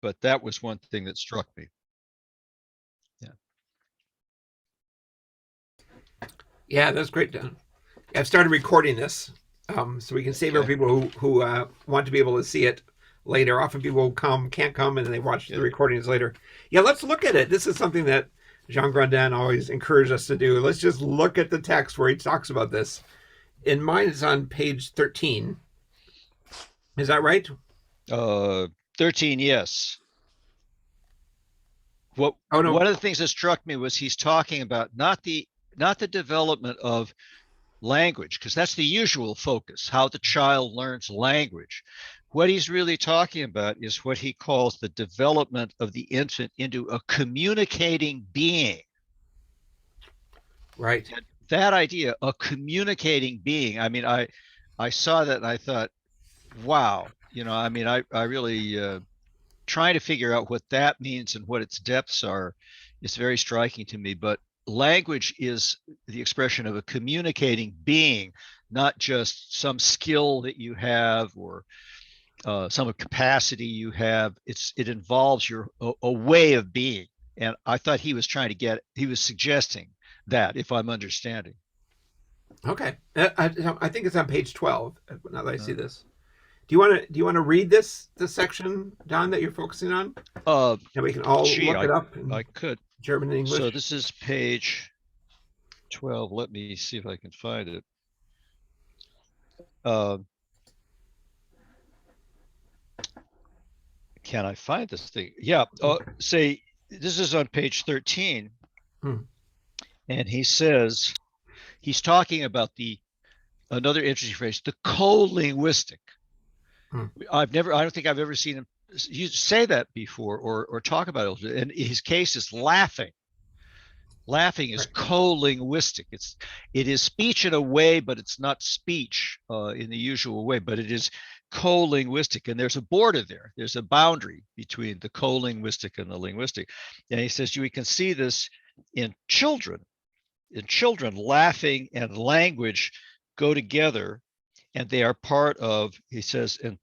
but that was one thing that struck me. Yeah, that's great, Don. I've started recording this, so we can save it for people who want to be able to see it later. Often people can't come, and they watch the recordings later. Yeah, let's look at it. This is something that Jean Grandin always encouraged us to do. Let's just look at the text where he talks about this. In mine, it's on page 13. Is that right? 13, yes. One of the things that struck me was he's talking about not the development of language, because that's the usual focus, how the child learns language. What he's really talking about is what he calls the development of the infant into a communicating being. Right. And that idea, a communicating being, I mean, I saw that and I thought, wow, I really trying to figure out what that means and what its depths are is very striking to me. But language is the expression of a communicating being, not just some skill that you have or some capacity you have. It involves a way of being. And I thought he was suggesting that, if I'm understanding. Okay. I think it's on page 12, now that I see this. Do you want to read this section, Don, that you're focusing on? And we can all look it up. I could. German and English. So this is page 12. Let me see if I can find it. Can I find this thing? Yeah. Say this is on page 13. And he says, he's talking about another interesting phrase, the co-linguistic. I don't think I've ever seen him say that before or talk about it. And his case is laughing. Laughing is co-linguistic. It is speech in a way, but it's not speech in the usual way, but it is co-linguistic. And there's a border there. There's a boundary between the co-linguistic and the linguistic. And he says, we can see this in children. In children, laughing and language go together, and they are part of, he says on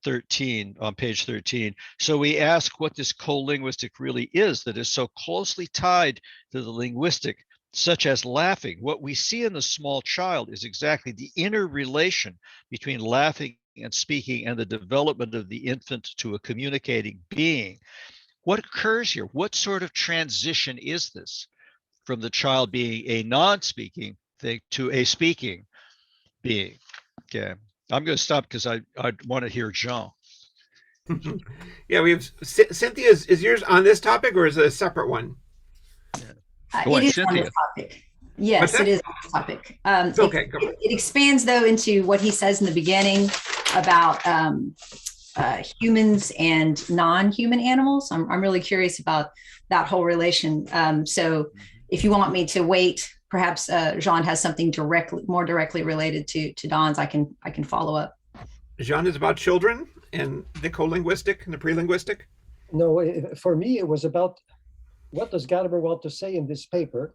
page 13. So we ask what this co-linguistic really is that is so closely tied to the linguistic, such as laughing. What we see in the small child is exactly the inner relation between laughing and speaking and the development of the infant to a communicating being. What occurs here? What sort of transition is this from the child being a non-speaking thing to a speaking being? Okay. I'm going to stop because I want to hear Jean. Yeah, we have Cynthia. Is yours on this topic or is it a separate one? It is on this topic. Yes, it is on this topic. Okay. It expands though into what he says in the beginning about humans and non-human animals. I'm really curious about that whole relation. So if you want me to wait, perhaps Jean has something more directly related to Don's. I can follow up. Jean is about children and the co-linguistic and the pre-linguistic. No, for me it was about what does Gadamer want to say in this paper,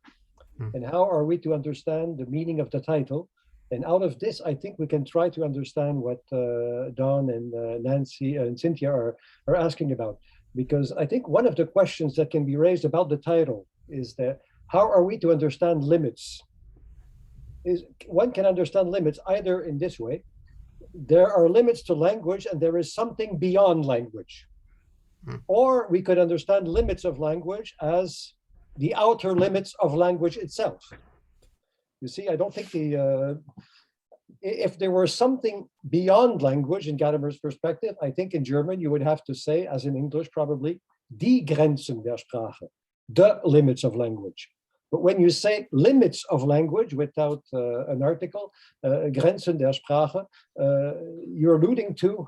and how are we to understand the meaning of the title? And out of this, I think we can try to understand what Don and Nancy and Cynthia are asking about, because I think one of the questions that can be raised about the title is that how are we to understand limits? One can understand limits either in this way: there are limits to language and there is something beyond language. Or we could understand limits of language as the outer limits of language itself. You see, I don't think if there were something beyond language in Gadamer's perspective, I think in German you would have to say, as in English probably, die Grenzen der Sprache, the limits of language. But when you say limits of language without an article, Grenzen der Sprache, you're alluding to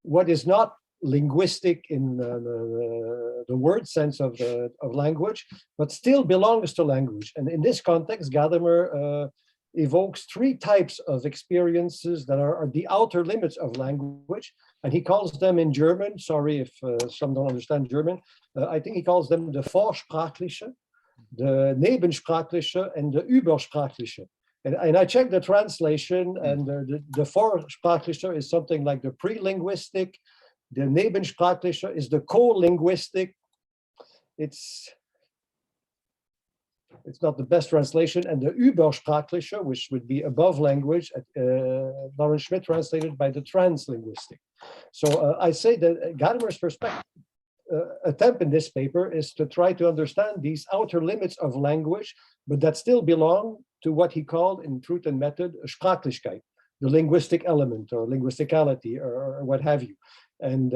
what is not linguistic in the word sense of language, but still belongs to language. And in this context, Gadamer evokes three types of experiences that are the outer limits of language, and he calls them in German, sorry if some don't understand German, I think he calls them the Vorsprachliche, the Nebensprachliche, and the Übersprachliche. And I checked the translation, and the Vorsprachliche is something like the pre-linguistic, The Nebensprachliche is the co-linguistic. It's not the best translation, and the Übersprachliche, which would be above language, Lawrence Schmidt translated by the translinguistic. So I say that Gadamer's perspective attempt in this paper is to try to understand these outer limits of language, but that still belong to what he called in Truth and Method Sprachlichkeit, the linguistic element or linguisticality or what have you. And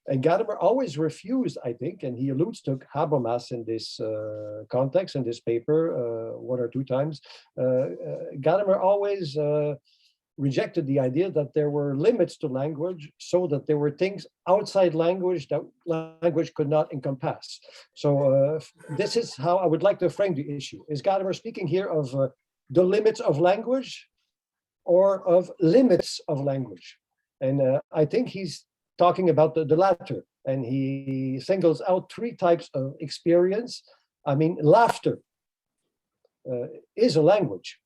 Gadamer always refused, I think, and he alludes to Habermas in this context, in this paper, one or two times. Gadamer always rejected the idea that there were limits to language, so that there were things outside language that language could not encompass. So this is how I would like to frame the issue. Is Gadamer speaking here of the limits of language or of limits of language? And I think he's talking about the latter, and he singles out three types of experience. I mean, laughter is a language.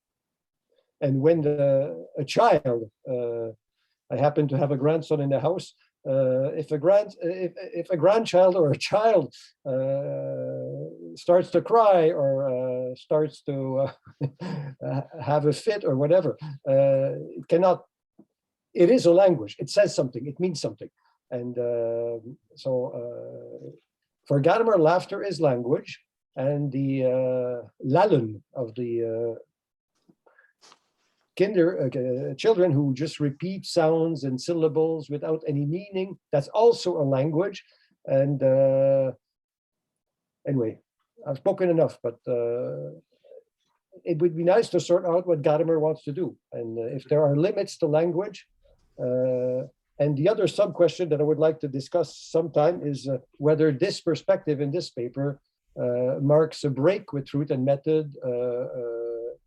And when a child, I happen to have a grandson in the house, if a grandchild or a child starts to cry or starts to have a fit or whatever, it is a language. It says something. It means something. And so for Gadamer, laughter is language, and the lallen of the children who just repeat sounds and syllables without any meaning, that's also a language. And anyway, I've spoken enough, but it would be nice to sort out what Gadamer wants to do. And if there are limits to language, and the other sub-question that I would like to discuss sometime is whether this perspective in this paper marks a break with Truth and Method.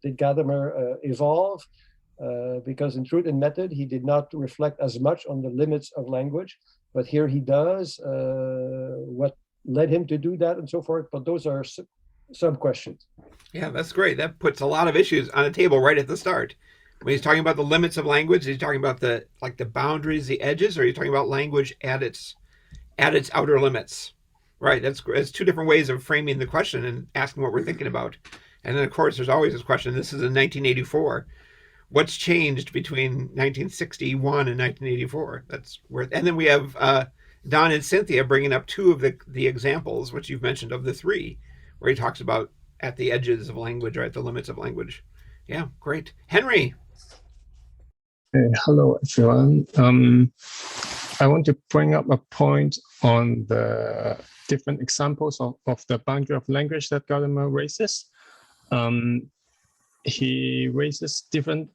Did Gadamer evolve? Because in Truth and Method, he did not reflect as much on the limits of language, but here he does. What led him to do that and so forth, but those are some questions. Yeah, that's great. That puts a lot of issues on the table right at the start. When he's talking about the limits of language, he's talking about the boundaries, the edges, or are you talking about language at its outer limits? Right. That's two different ways of framing the question and asking what we're thinking about. And then, of course, there's always this question. This is in 1984. What's changed between 1961 and 1984? That's where. And then we have Don and Cynthia bringing up two of the examples, which you've mentioned of the three, where he talks about at the edges of language or at the limits of language. Yeah, great. Henry. Hello, everyone. I want to bring up a point on the different examples of the boundary of language that Gadamer raises. He raises different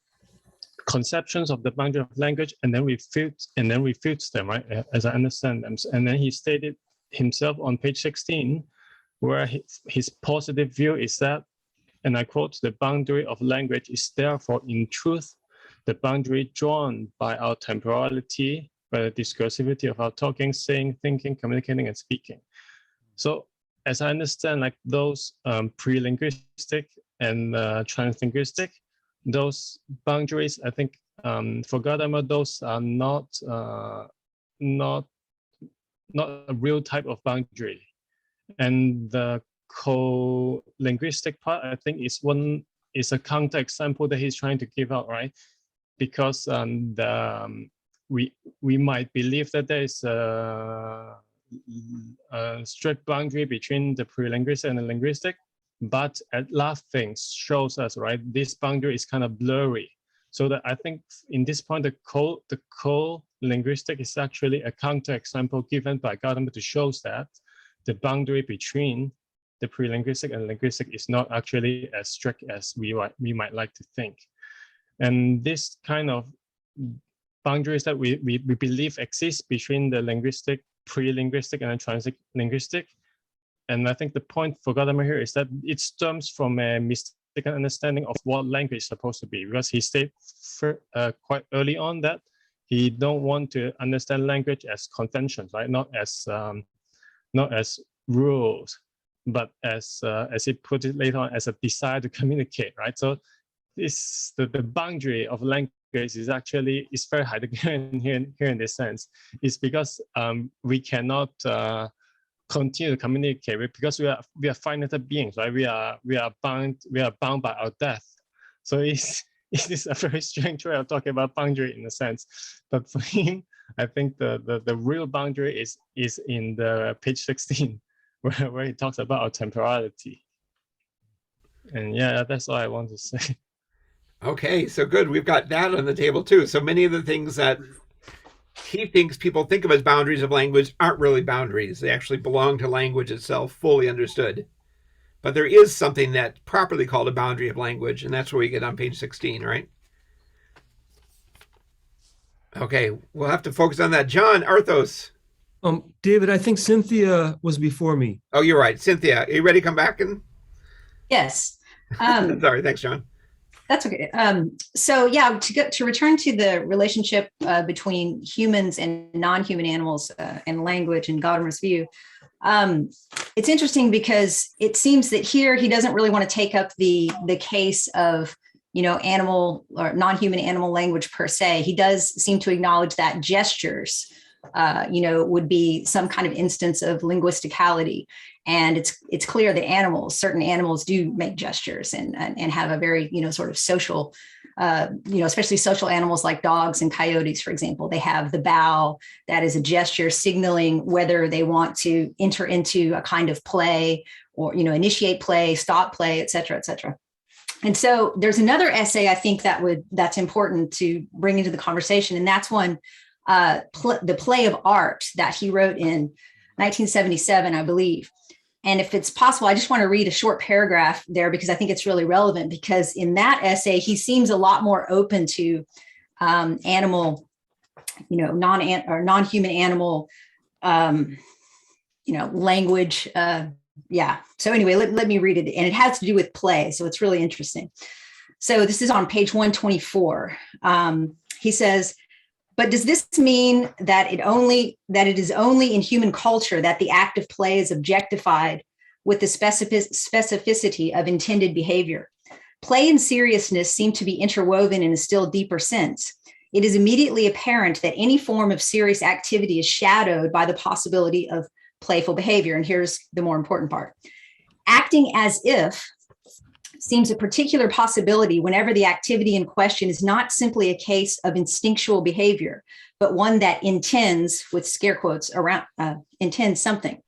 conceptions of the boundary of language, and then refutes them, right? As I understand them. And then he stated himself on page 16, where his positive view is that, and I quote, "The boundary of language is therefore, in truth, the boundary drawn by our temporality, by the discursivity of our talking, saying, thinking, communicating, and speaking." So, as I understand, like those pre-linguistic and translinguistic, those boundaries, I think for Gadamer, those are not a real type of boundary. And the co-linguistic part, I think, is a counter example that he's trying to give out, right? Because we might believe that there is a strict boundary between the pre-linguistic and the linguistic, but at last things shows us, right, this boundary is kind of blurry. So that I think in this point, the co-linguistic is actually a counter example given by Gadamer to show that the boundary between the pre-linguistic and linguistic is not actually as strict as we might like to think. And this kind of boundaries that we believe exist between the linguistic, pre-linguistic, and translinguistic. And I think the point for Gadamer here is that it stems from a mistaken understanding of what language is supposed to be, because he stated quite early on that he don't want to understand language as conventions, right? Not as rules, but as he put it later on, as a desire to communicate, right? So the boundary of language language is actually very Heideggerian here in this sense. It's because we cannot continue to communicate because we are finite beings, right? We are bound by our death. So it is a very strange way of talking about boundary in a sense. But for him, I think the real boundary is in the page 16, where he talks about our temporality. And yeah, that's all I want to say. Okay, so good. We've got that on the table too. So many of the things that he thinks people think of as boundaries of language aren't really boundaries. They actually belong to language itself, fully understood. But there is something that's properly called a boundary of language, and that's where we get on page 16, right? Okay, we'll have to focus on that. John, Arthos. David, I think Cynthia was before me. Oh, you're right. Cynthia, are you ready to come back? Yes. Sorry, thanks, John. That's okay. So yeah, to return to the relationship between humans and non-human animals and language in Gadamer's view, it's interesting because it seems that here he doesn't really want to take up the case of, animal or non-human animal language per se. He does seem to acknowledge that gestures, would be some kind of instance of linguisticality. And it's clear that certain animals do make gestures and have a very, sort of social, especially social animals like dogs and coyotes, for example. They have the bow that is a gesture signaling whether they want to enter into a kind of play or, initiate play, stop play, et cetera, et cetera. And so there's another essay I think that's important to bring into the conversation. And that's one, the play of art that he wrote in 1977, I believe. And if it's possible, I just want to read a short paragraph there because I think it's really relevant, because in that essay, he seems a lot more open to animal, non-human animal, language. So anyway, let me read it. And it has to do with play. So it's really interesting. So this is on page 124. He says, but does this mean that it is only in human culture that the act of play is objectified with the specificity of intended behavior? Play and seriousness seem to be interwoven in a still deeper sense. It is immediately apparent that any form of serious activity is shadowed by the possibility of playful behavior. And here's the more important part. Acting as if seems a particular possibility whenever the activity in question is not simply a case of instinctual behavior, but one that intends, with scare quotes around, intends something.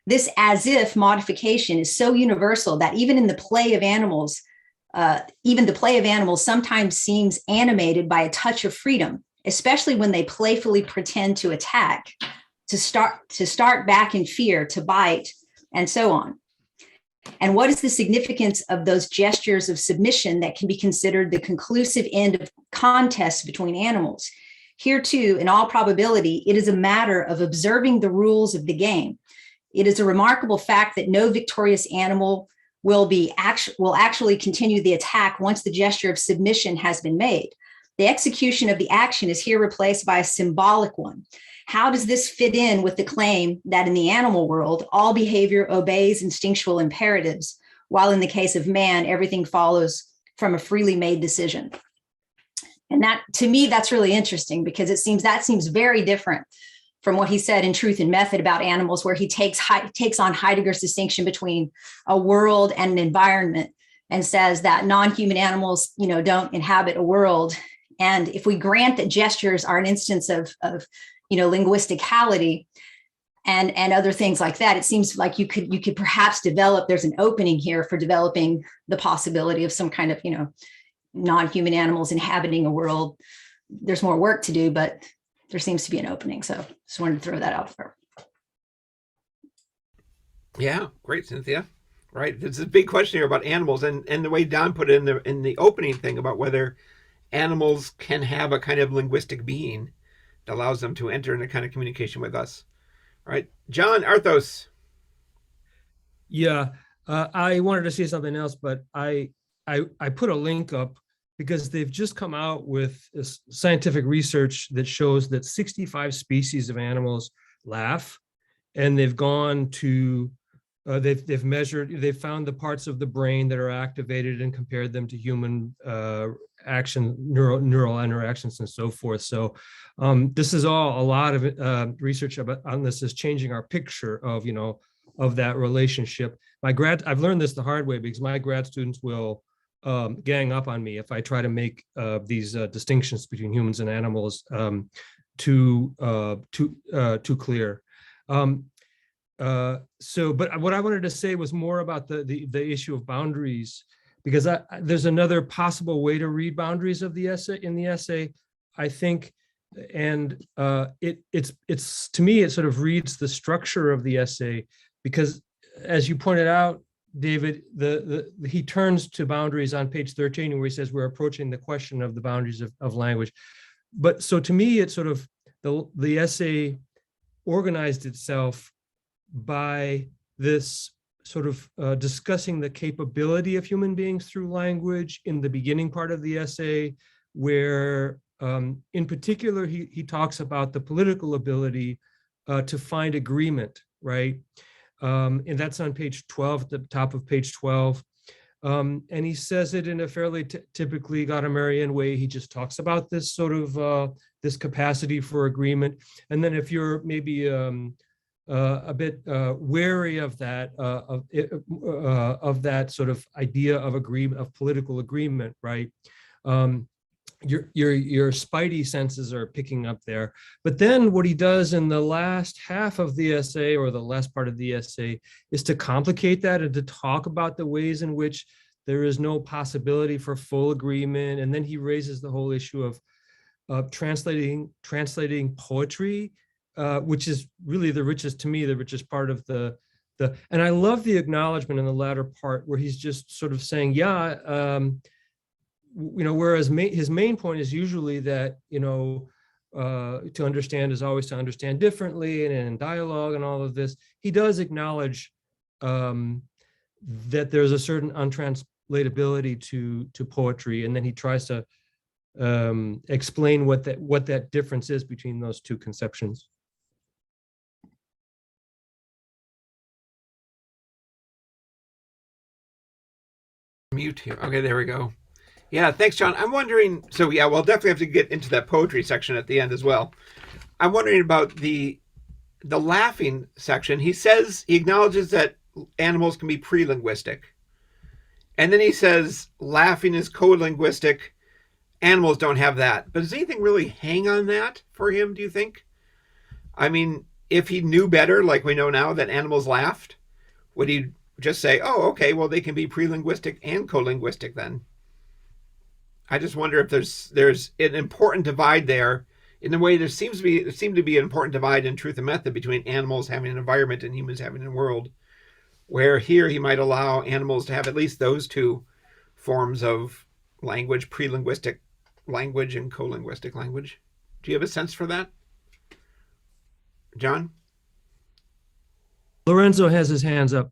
This as if modification is so universal that even the play of animals sometimes seems animated by a touch of freedom, especially when they playfully pretend to attack, to start back in fear, to bite, and so on. And what is the significance of those gestures of submission that can be considered the conclusive end of contests between animals? Here too, in all probability, it is a matter of observing the rules of the game. It is a remarkable fact that no victorious animal will actually continue the attack once the gesture of submission has been made. The execution of the action is here replaced by a symbolic one. How does this fit in with the claim that in the animal world, all behavior obeys instinctual imperatives, while in the case of man, everything follows from a freely made decision? And that, to me, that's really interesting because that seems very different from what he said in Truth and Method about animals, where he takes on Heidegger's distinction between a world and an environment and says that non-human animals, don't inhabit a world. And if we grant that gestures are an instance of linguisticality and other things like that, it seems like you could perhaps there's an opening here for developing the possibility of some kind of, non-human animals inhabiting a world. There's more work to do, but there seems to be an opening. So just wanted to throw that out there. Yeah, great, Cynthia. Right. There's a big question here about animals and the way Don put it in the opening thing about whether animals can have a kind of linguistic being that allows them to enter into kind of communication with us. All right. John, Arthos. Yeah, I wanted to say something else, but I put a link up because they've just come out with this scientific research that shows that 65 species of animals laugh, and they've gone to they've found the parts of the brain that are activated and compared them to human neural interactions and so forth. So this is all, a lot of research on this is changing our picture of, of that relationship. I've learned this the hard way, because my grad students will gang up on me if I try to make these distinctions between humans and animals too clear. But what I wanted to say was more about the issue of boundaries, because there's another possible way to read boundaries of the essay, I think, and it's to me, it sort of reads the structure of the essay, because as you pointed out, David, he turns to boundaries on page 13, where he says we're approaching the question of the boundaries of language. But so to me, it's sort of the essay organized itself by this sort of discussing the capability of human beings through language in the beginning part of the essay, where in particular, he talks about the political ability to find agreement, right? And that's on page 12, at the top of page 12. And he says it in a fairly typically Gadamerian way. He just talks about this sort of this capacity for agreement. And then if you're maybe a bit wary of that sort of idea of agreement, of political agreement, right? Your spidey senses are picking up there. But then what he does in the last half of the essay, or the last part of the essay, is to complicate that and to talk about the ways in which there is no possibility for full agreement. And then he raises the whole issue of translating poetry, which is really the richest part of the and I love the acknowledgement in the latter part, where he's just sort of saying, whereas his main point is usually that, to understand is always to understand differently, and in dialogue and all of this, he does acknowledge that there's a certain untranslatability to poetry, and then he tries to explain what that difference is between those two conceptions. Mute here. Okay, there we go. Yeah, thanks, John. I'm wondering, so yeah, we'll definitely have to get into that poetry section at the end as well. I'm wondering about the laughing section. He acknowledges that animals can be pre-linguistic. And then he says laughing is co-linguistic. Animals don't have that. But does anything really hang on that for him, do you think? I mean, if he knew better, like we know now, that animals laughed, would he just say, oh, okay, well, they can be pre-linguistic and co-linguistic then? I just wonder if there's an important divide there, in the way there seemed to be an important divide in Truth and Method between animals having an environment and humans having a world, where here he might allow animals to have at least those two forms of language, pre-linguistic language and co-linguistic language. Do you have a sense for that, John? Lorenzo has his hands up.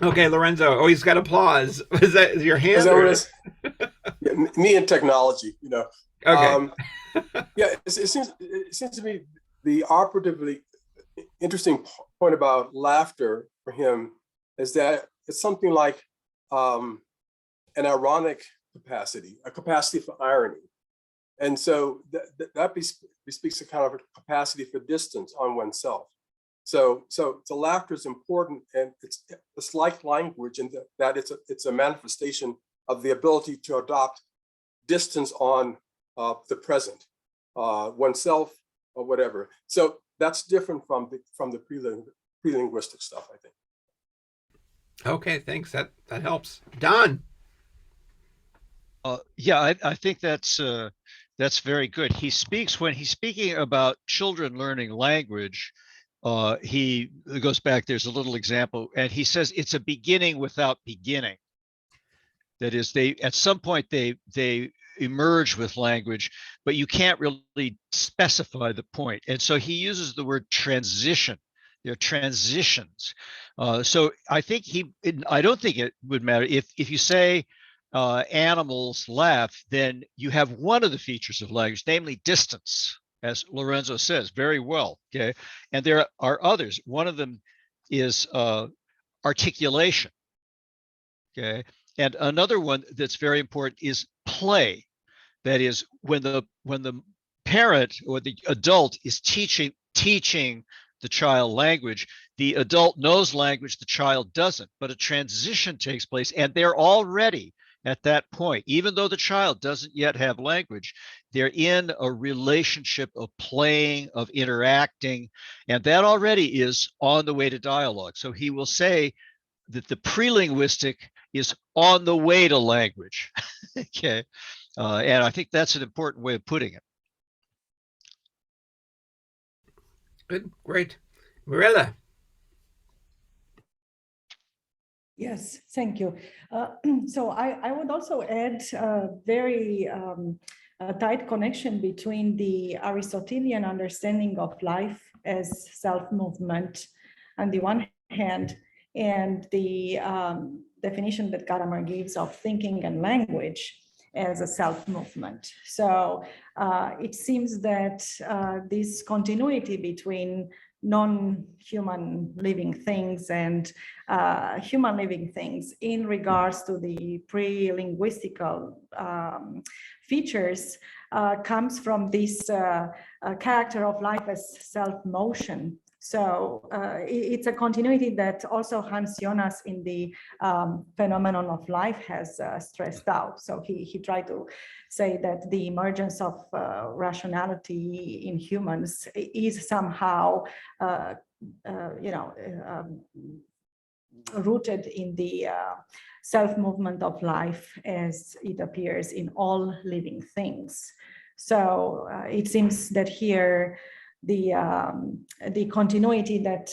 Okay, Lorenzo. Oh, he's got applause. Is that your hand? Is that what it is? Yeah, me and technology, Okay. Yeah, it seems to me the operatively interesting point about laughter for him is that it's something like an ironic capacity, a capacity for irony. And so that bespeaks a kind of a capacity for distance on oneself. So the laughter is important, and it's like language in that it's a manifestation of the ability to adopt distance on the present, oneself or whatever. So that's different from the pre-linguistic stuff, I think. Okay, thanks. That helps. Don. Yeah, I think that's very good. When he's speaking about children learning language, he goes back. There's a little example, and he says it's a beginning without beginning. That is, at some point they emerge with language, but you can't really specify the point. And so he uses the word transition. They're transitions. So I think I don't think it would matter if you say animals laugh, then you have one of the features of language, namely distance, as Lorenzo says very well. Okay, and there are others. One of them is articulation. Okay. And another one that's very important is play. That is when the parent or the adult is teaching the child language, the adult knows language, the child doesn't, but a transition takes place and they're already at that point, even though the child doesn't yet have language, they're in a relationship of playing, of interacting, and that already is on the way to dialogue. So he will say that the pre-linguistic is on the way to language. Okay. And I think that's an important way of putting it. Good, great. Mirella. Yes, thank you. So I would also add a very tight connection between the Aristotelian understanding of life as self-movement on the one hand, and the definition that Gadamer gives of thinking and language as a self-movement. So it seems that this continuity between non-human living things and human living things in regards to the pre-linguistical features comes from this character of life as self-motion. So it's a continuity that also Hans Jonas in the phenomenon of life has stressed out. So he tried to say that the emergence of rationality in humans is somehow, rooted in the self-movement of life as it appears in all living things. So it seems that here the continuity that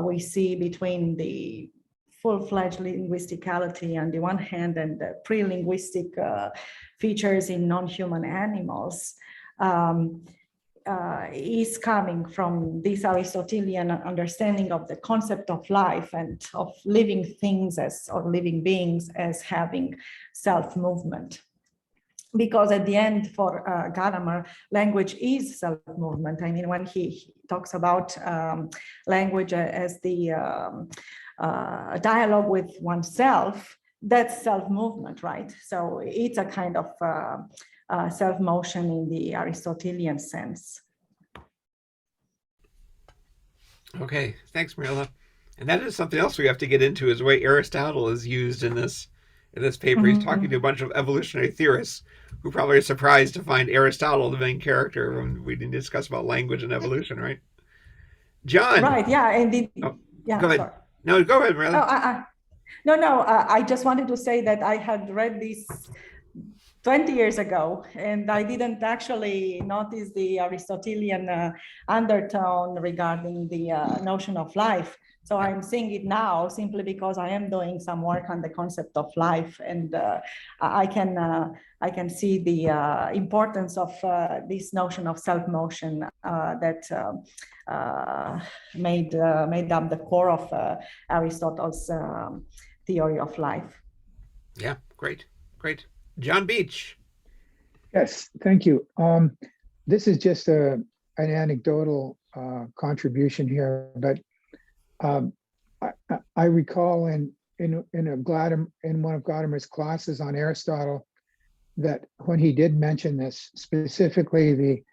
we see between the full-fledged linguisticality on the one hand and the pre-linguistic features in non-human animals is coming from this Aristotelian understanding of the concept of life and of living things as, or living beings as having self-movement. Because at the end, for Gadamer, language is self-movement. I mean, when he talks about language as the dialogue with oneself, that's self-movement, right? So it's a kind of self-motion in the Aristotelian sense. Okay, thanks, Marilla. And that is something else we have to get into, is the way Aristotle is used in this paper. He's talking to a bunch of evolutionary theorists who probably are surprised to find Aristotle the main character when we didn't discuss about language and evolution, right? John. Right, yeah, and yeah, go ahead. Sorry. No, go ahead, Marilla. I just wanted to say that I had read this 20 years ago, and I didn't actually notice the Aristotelian undertone regarding the notion of life. So I'm seeing it now simply because I am doing some work on the concept of life, and I can see the importance of this notion of self-motion that made up the core of Aristotle's theory of life. Yeah, great. John Beach. Yes, thank you. This is just an anecdotal contribution here, but I recall in one of Gadamer's classes on Aristotle that when he did mention this, specifically the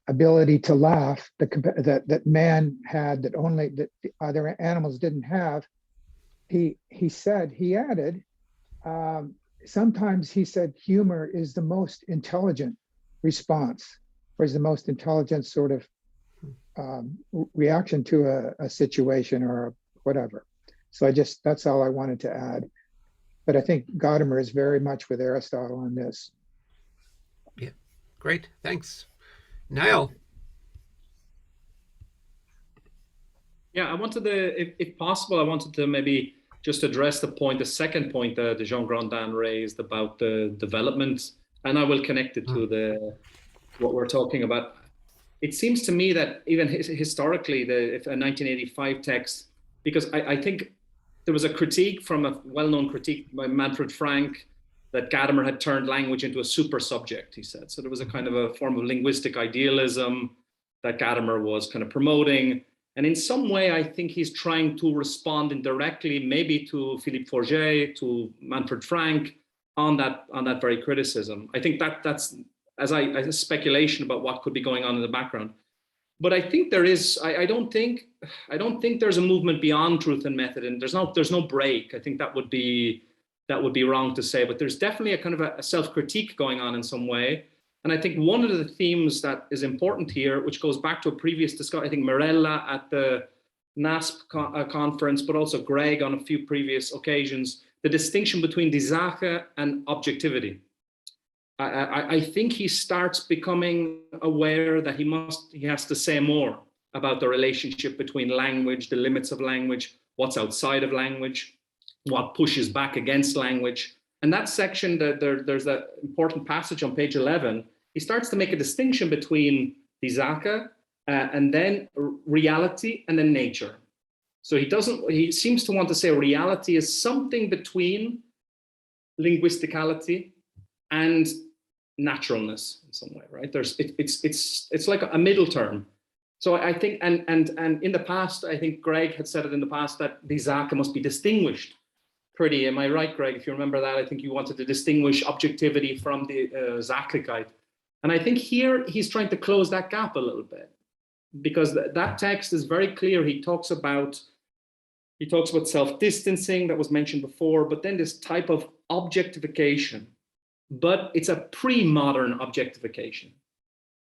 ability to laugh that man had, that the other animals didn't have, he added, sometimes he said humor is the most intelligent response, or is the most intelligent sort of reaction to a situation or whatever. So that's all I wanted to add. But I think Gadamer is very much with Aristotle on this. Yeah, great, thanks. Niall. Yeah, I wanted to, if possible, I wanted to maybe just address the second point that Jean Grandin raised about the development, and I will connect it to what we're talking about. It seems to me that even historically, a 1985 text, because I think there was a critique from a well-known critique by Manfred Frank that Gadamer had turned language into a super subject, he said. So there was a kind of a form of linguistic idealism that Gadamer was kind of promoting. And in some way, I think he's trying to respond indirectly, maybe to Philippe Forget, to Manfred Frank, on that very criticism. I think that's as a speculation about what could be going on in the background. But I think there is. I don't think there's a movement beyond truth and method, and there's no break. I think that would be wrong to say. But there's definitely a kind of a self-critique going on in some way. And I think one of the themes that is important here, which goes back to a previous discussion, I think Mirella at the NASP conference, but also Greg on a few previous occasions, the distinction between die Sache and objectivity. I think he starts becoming aware that he has to say more about the relationship between language, the limits of language, what's outside of language, what pushes back against language. And that section, there's an important passage on page 11. He starts to make a distinction between die Sache and then reality and then nature. So he seems to want to say reality is something between linguisticality and naturalness in some way, right? It's like a middle term. So I think, and in the past, I think Greg had said it in the past that die Sache must be distinguished. Pretty, am I right, Greg? If you remember that, I think you wanted to distinguish objectivity from the Sachlichkeit. And I think here he's trying to close that gap a little bit, because that text is very clear. He talks about self-distancing that was mentioned before, but then this type of objectification, but it's a pre-modern objectification.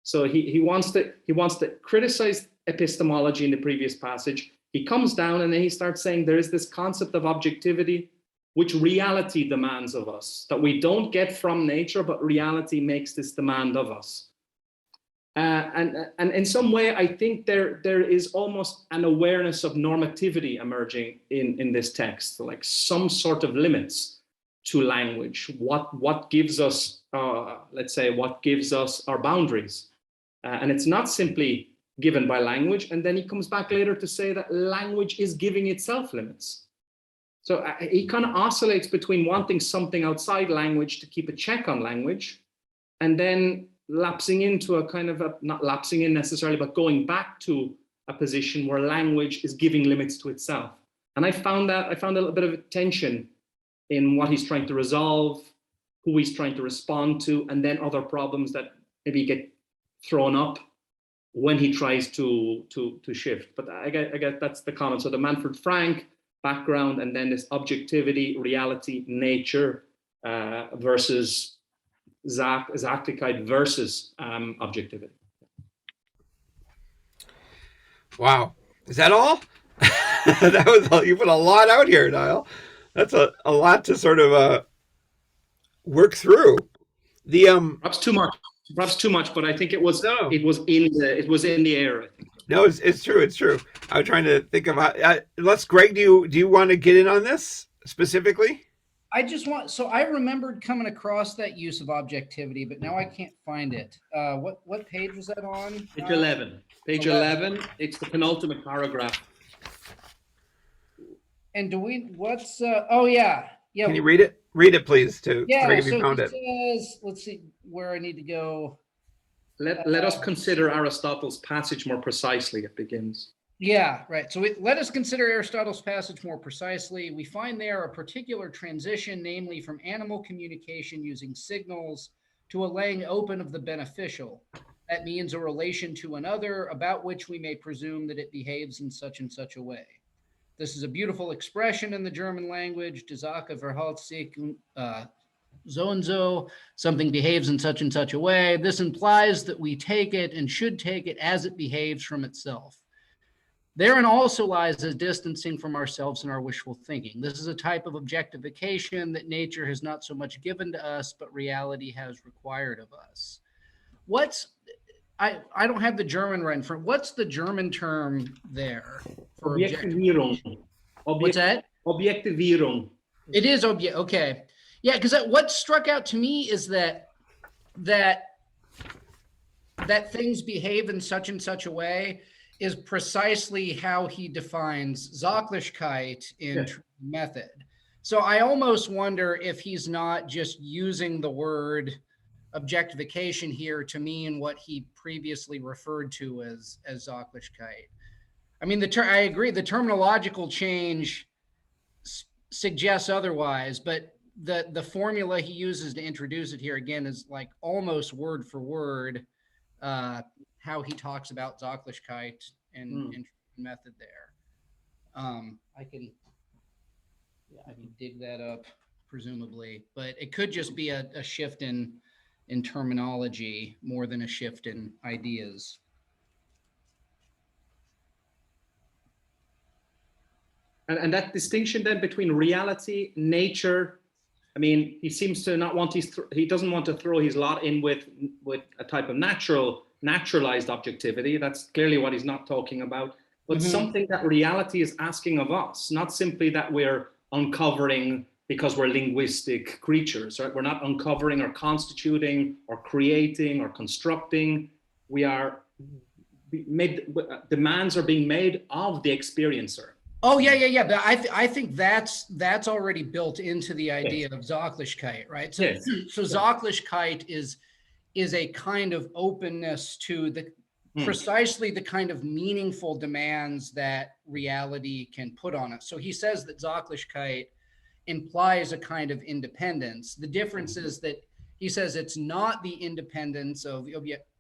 So he wants to criticize epistemology in the previous passage. He comes down and then he starts saying there is this concept of objectivity which reality demands of us, that we don't get from nature, but reality makes this demand of us. And in some way, I think there is almost an awareness of normativity emerging in this text, like some sort of limits to language. What gives us, let's say, what gives us our boundaries? And it's not simply given by language. And then he comes back later to say that language is giving itself limits. So he kind of oscillates between wanting something outside language to keep a check on language, and then lapsing into a kind of not lapsing in necessarily, but going back to a position where language is giving limits to itself. And I found a little bit of a tension in what he's trying to resolve, who he's trying to respond to, and then other problems that maybe get thrown up when he tries to shift. But I get that's the comment. So the Manfred Frank background, and then this objectivity, reality, nature versus Sachlichkeit versus objectivity. Wow, is that all? That was you put a lot out here, Niall. That's a lot to sort of work through. The perhaps too much, but I think it was in the air. I think. No, it's true. It's true. I was trying to think of Greg, do you want to get in on this specifically? So I remembered coming across that use of objectivity, but now I can't find it. What page was that on? Page 11. Page 11. It's the penultimate paragraph. And oh yeah. Yeah. Can you read it? Read it, please, too. Yeah, Greg, if so you found it. Says, let's see where I need to go. Let us consider Aristotle's passage more precisely, it begins. Yeah, right. So let us consider Aristotle's passage more precisely. We find there a particular transition, namely from animal communication using signals to a laying open of the beneficial. That means a relation to another about which we may presume that it behaves in such and such a way. This is a beautiful expression in the German language. Die Sache verhält sich so and so, something behaves in such and such a way. This implies that we take it and should take it as it behaves from itself. Therein also lies a distancing from ourselves and our wishful thinking. This is a type of objectification that nature has not so much given to us, but reality has required of us. I don't have the German right in front. What's the German term there for Objektivierung. What's that? Objektivierung. It is okay. Yeah, because what struck out to me is that things behave in such and such a way is precisely how he defines Sachlichkeit in method. So I almost wonder if he's not just using the word objectification here to mean what he previously referred to as Sachlichkeit. I mean, I agree. The terminological change suggests otherwise, but the formula he uses to introduce it here again is like almost word for word how he talks about Sachlichkeit and method there. I can dig that up presumably, but it could just be a shift in terminology more than a shift in ideas. And that distinction then between reality, nature, I mean, he seems to not want he doesn't want to throw his lot in with a type of naturalized objectivity. That's clearly what he's not talking about, but something that reality is asking of us, not simply that we're uncovering because we're linguistic creatures, right? We're not uncovering or constituting or creating or constructing. We are demands are being made of the experiencer. Oh yeah. But I think that's already built into the idea of Sachlichkeit, right? So so Sachlichkeit is a kind of openness to the precisely the kind of meaningful demands that reality can put on us. So he says that Sachlichkeit implies a kind of independence. The difference is that he says it's not the independence of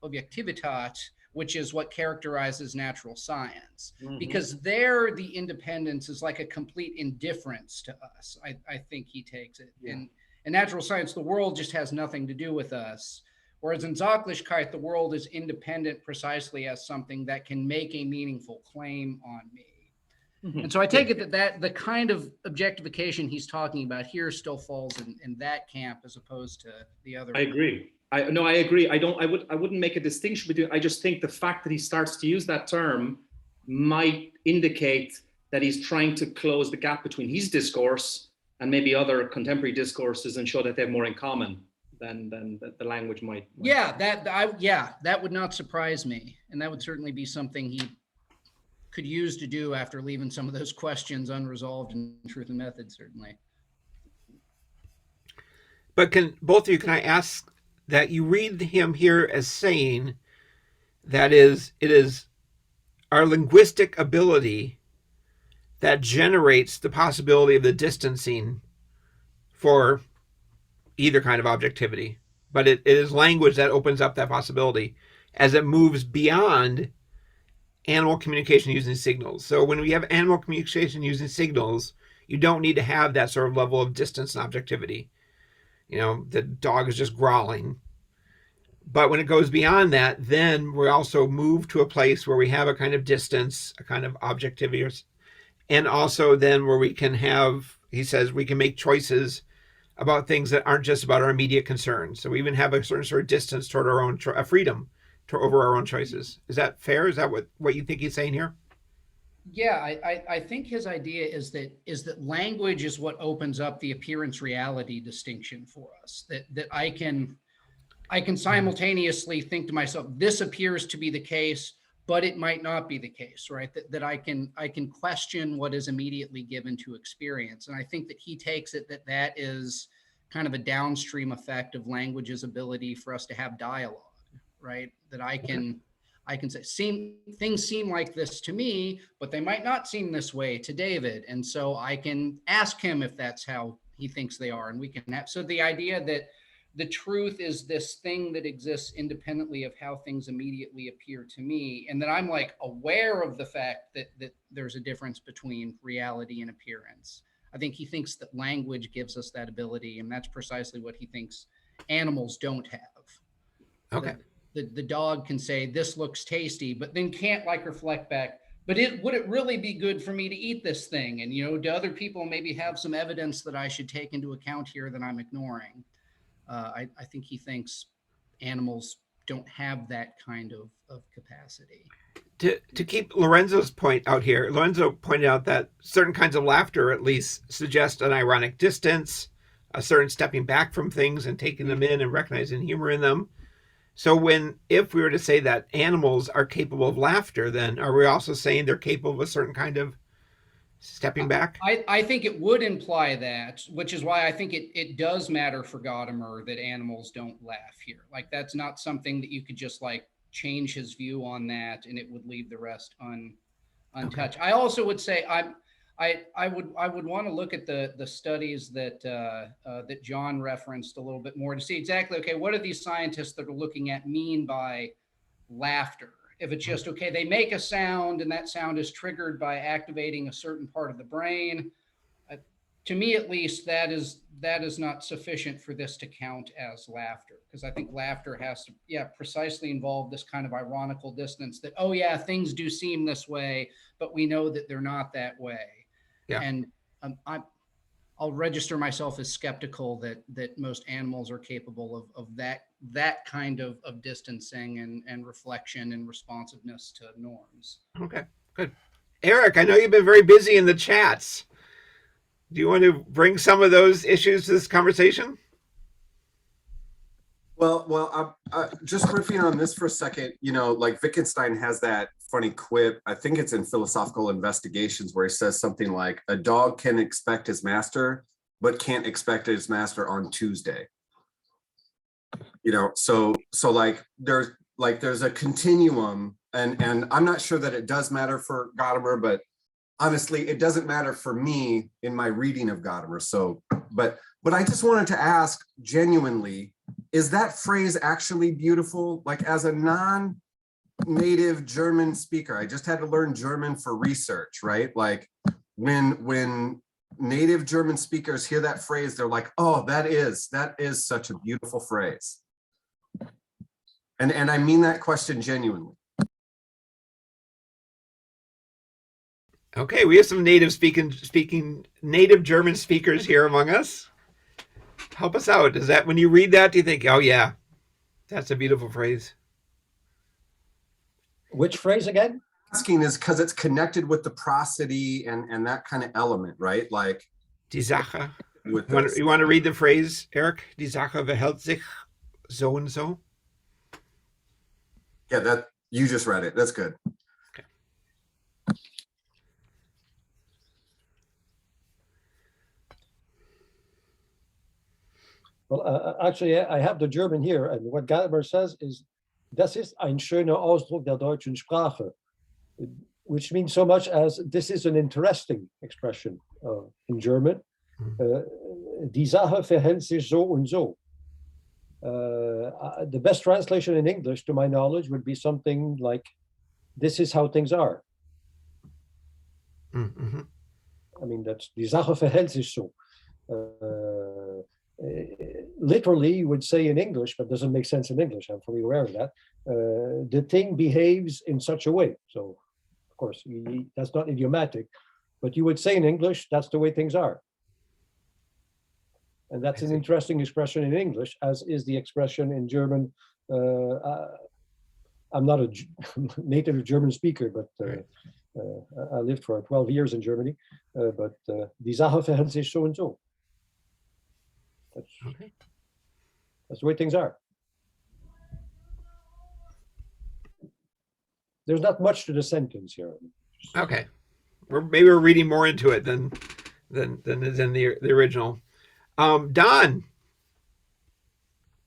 Objektivität, which is what characterizes natural science, because there the independence is like a complete indifference to us. I think he takes it. In natural science, the world just has nothing to do with us. Whereas in Sachlichkeit, the world is independent precisely as something that can make a meaningful claim on me. And so I take it that the kind of objectification he's talking about here still falls in that camp as opposed to the other. I agree. I agree. I wouldn't make a distinction between. I just think the fact that he starts to use that term might indicate that he's trying to close the gap between his discourse and maybe other contemporary discourses and show that they have more in common than the language might. Yeah, that would not surprise me, and that would certainly be something he could use to do after leaving some of those questions unresolved in Truth and Method, certainly. But can I ask that you read him here as saying that it is our linguistic ability that generates the possibility of the distancing for either kind of objectivity, but it is language that opens up that possibility as it moves beyond animal communication using signals. So when we have animal communication using signals, you don't need to have that sort of level of distance and objectivity. The dog is just growling. But when it goes beyond that, then we also move to a place where we have a kind of distance, a kind of objectivity, and also then where we can have, he says, we can make choices about things that aren't just about our immediate concerns. So we even have a certain sort of distance toward our own freedom over our own choices. Is that fair? Is that what you think he's saying here? Yeah, I think his idea is that language is what opens up the appearance reality distinction for us. That I can simultaneously think to myself, this appears to be the case, but it might not be the case, right? That I can question what is immediately given to experience. And I think that he takes it that is kind of a downstream effect of language's ability for us to have dialogue, right? That I can say, things seem like this to me, but they might not seem this way to David. And so I can ask him if that's how he thinks they are. And we can have, so the idea that the truth is this thing that exists independently of how things immediately appear to me. And that I'm like aware of the fact that there's a difference between reality and appearance. I think he thinks that language gives us that ability. And that's precisely what he thinks animals don't have. Okay. The dog can say, this looks tasty, but then can't reflect back, but would it really be good for me to eat this thing? And, do other people maybe have some evidence that I should take into account here that I'm ignoring? I think he thinks animals don't have that kind of capacity. To keep Lorenzo's point out here, Lorenzo pointed out that certain kinds of laughter at least suggest an ironic distance, a certain stepping back from things and taking them in and recognizing humor in them. So if we were to say that animals are capable of laughter, then are we also saying they're capable of a certain kind of stepping back? I think it would imply that, which is why I think it does matter for Gadamer that animals don't laugh here. That's not something that you could just change his view on that and it would leave the rest untouched. I also would say I would want to look at the studies that that John referenced a little bit more to see exactly, okay, what do these scientists that are looking at mean by laughter? If it's just, okay, they make a sound and that sound is triggered by activating a certain part of the brain, to me at least, that is not sufficient for this to count as laughter, because I think laughter has to, precisely involve this kind of ironical dissonance that, oh yeah, things do seem this way, but we know that they're not that way. Yeah. And I'll register myself as skeptical that most animals are capable of that kind of distancing and reflection and responsiveness to norms. Okay, good. Eric, I know you've been very busy in the chats. Do you want to bring some of those issues to this conversation? Well, just riffing on this for a second, like Wittgenstein has that funny quip, I think it's in Philosophical Investigations, where he says something like, a dog can expect his master, but can't expect his master on Tuesday. So there's a continuum, and I'm not sure that it does matter for Gadamer, but honestly, it doesn't matter for me in my reading of Gadamer. So, but I just wanted to ask genuinely, is that phrase actually beautiful? Like, as a non-native German speaker, I just had to learn German for research, right? Like when native German speakers hear that phrase, they're like, oh, that is such a beautiful phrase. And I mean that question genuinely. Okay, we have some speaking native German speakers here among us. Help us out. Is that, when you read that, do you think, oh yeah, that's a beautiful phrase? Which phrase again? Asking is because it's connected with the prosody and that kind of element, right? Like Die Sache. You want to read the phrase, Eric? Die Sache verhält sich so and so. Yeah, that you just read it. That's good. Okay. Well, actually, I have the German here, and what Gadamer says is, das ist ein schöner Ausdruck der deutschen Sprache, which means so much as this is an interesting expression in German. Die Sache verhält sich so und so. The best translation in English, to my knowledge, would be something like, this is how things are. Mm-hmm. I mean, that's die Sache verhält sich so. Literally, you would say in English, but doesn't make sense in English. I'm fully aware of that. The thing behaves in such a way. So, of course, that's not idiomatic, but you would say in English, that's the way things are. And that's an interesting expression in English, as is the expression in German. I'm not a native German speaker, but I lived for 12 years in Germany. But die Sache verhält sich so und so. That's the way things are. There's not much to the sentence here. Okay, maybe we're reading more into it than is in the original. Don.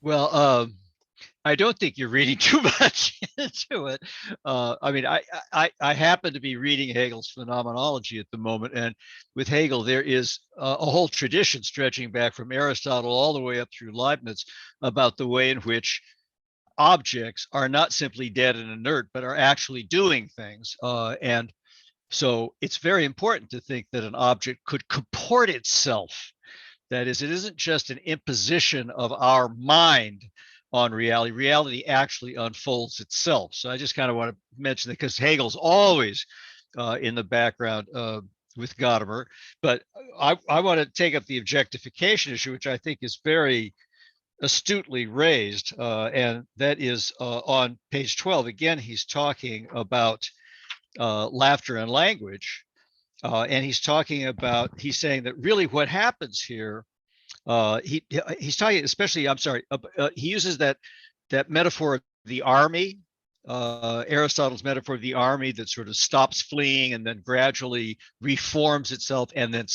Well, I don't think you're reading too much into it. I mean, I happen to be reading Hegel's Phenomenology at the moment, and with Hegel, there is a whole tradition stretching back from Aristotle all the way up through Leibniz about the way in which objects are not simply dead and inert, but are actually doing things. And so it's very important to think that an object could comport itself. That is, it isn't just an imposition of our mind on reality. Reality actually unfolds itself. So I just kind of want to mention that because Hegel's always in the background with Gadamer. But I want to take up the objectification issue, which I think is very astutely raised. And that is on page 12. Again, he's talking about laughter and language. And he's saying that really what happens here, he's talking especially, he uses that metaphor of the army Aristotle's metaphor of the army that sort of stops fleeing and then gradually reforms itself and then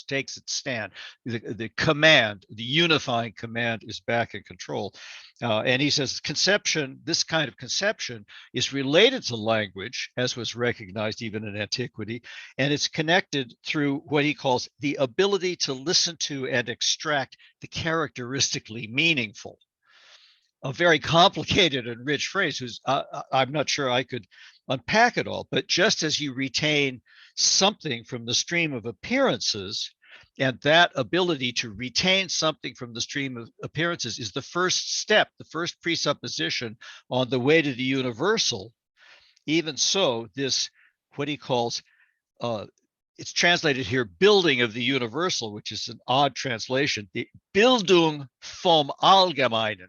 takes its stand. The command, the unifying command is back in control. And he says conception, this kind of conception is related to language, as was recognized even in antiquity, and it's connected through what he calls the ability to listen to and extract the characteristically meaningful. A very complicated and rich phrase who's I'm not sure I could unpack it all, but just as you retain something from the stream of appearances, and that ability to retain something from the stream of appearances is the first step, the first presupposition on the way to the universal. Even so, this, what he calls, it's translated here, building of the universal, which is an odd translation, the Bildung vom Allgemeinen,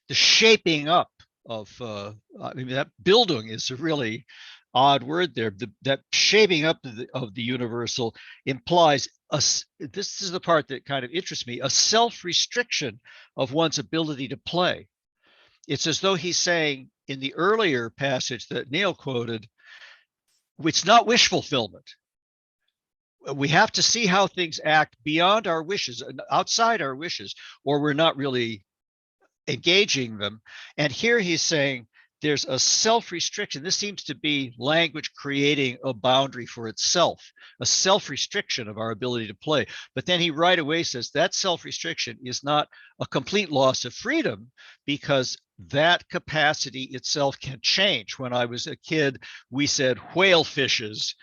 the shaping up of, I mean, that Bildung is a really odd word there. That shaping up of the universal implies, this is the part that kind of interests me, a self-restriction of one's ability to play. It's as though he's saying in the earlier passage that Neil quoted, it's not wish fulfillment. We have to see how things act beyond our wishes, outside our wishes, or we're not really engaging them. And here he's saying there's a self-restriction. This seems to be language creating a boundary for itself, a self-restriction of our ability to play. But then he right away says that self-restriction is not a complete loss of freedom, because that capacity itself can change. When I was a kid, we said whale fishes,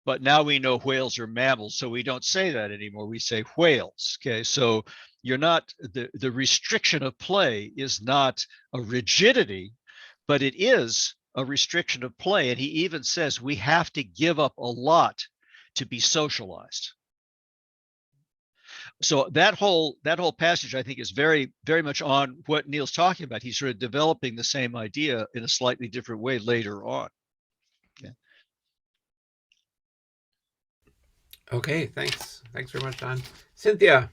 but now we know whales are mammals, so we don't say that anymore. We say whales. Okay, so you're not, the restriction of play is not a rigidity, but it is a restriction of play. And he even says we have to give up a lot to be socialized. So that whole passage, I think, is very, very much on what Neil's talking about. He's sort of developing the same idea in a slightly different way later on. Yeah. Okay, thanks. Thanks very much, Don. Cynthia.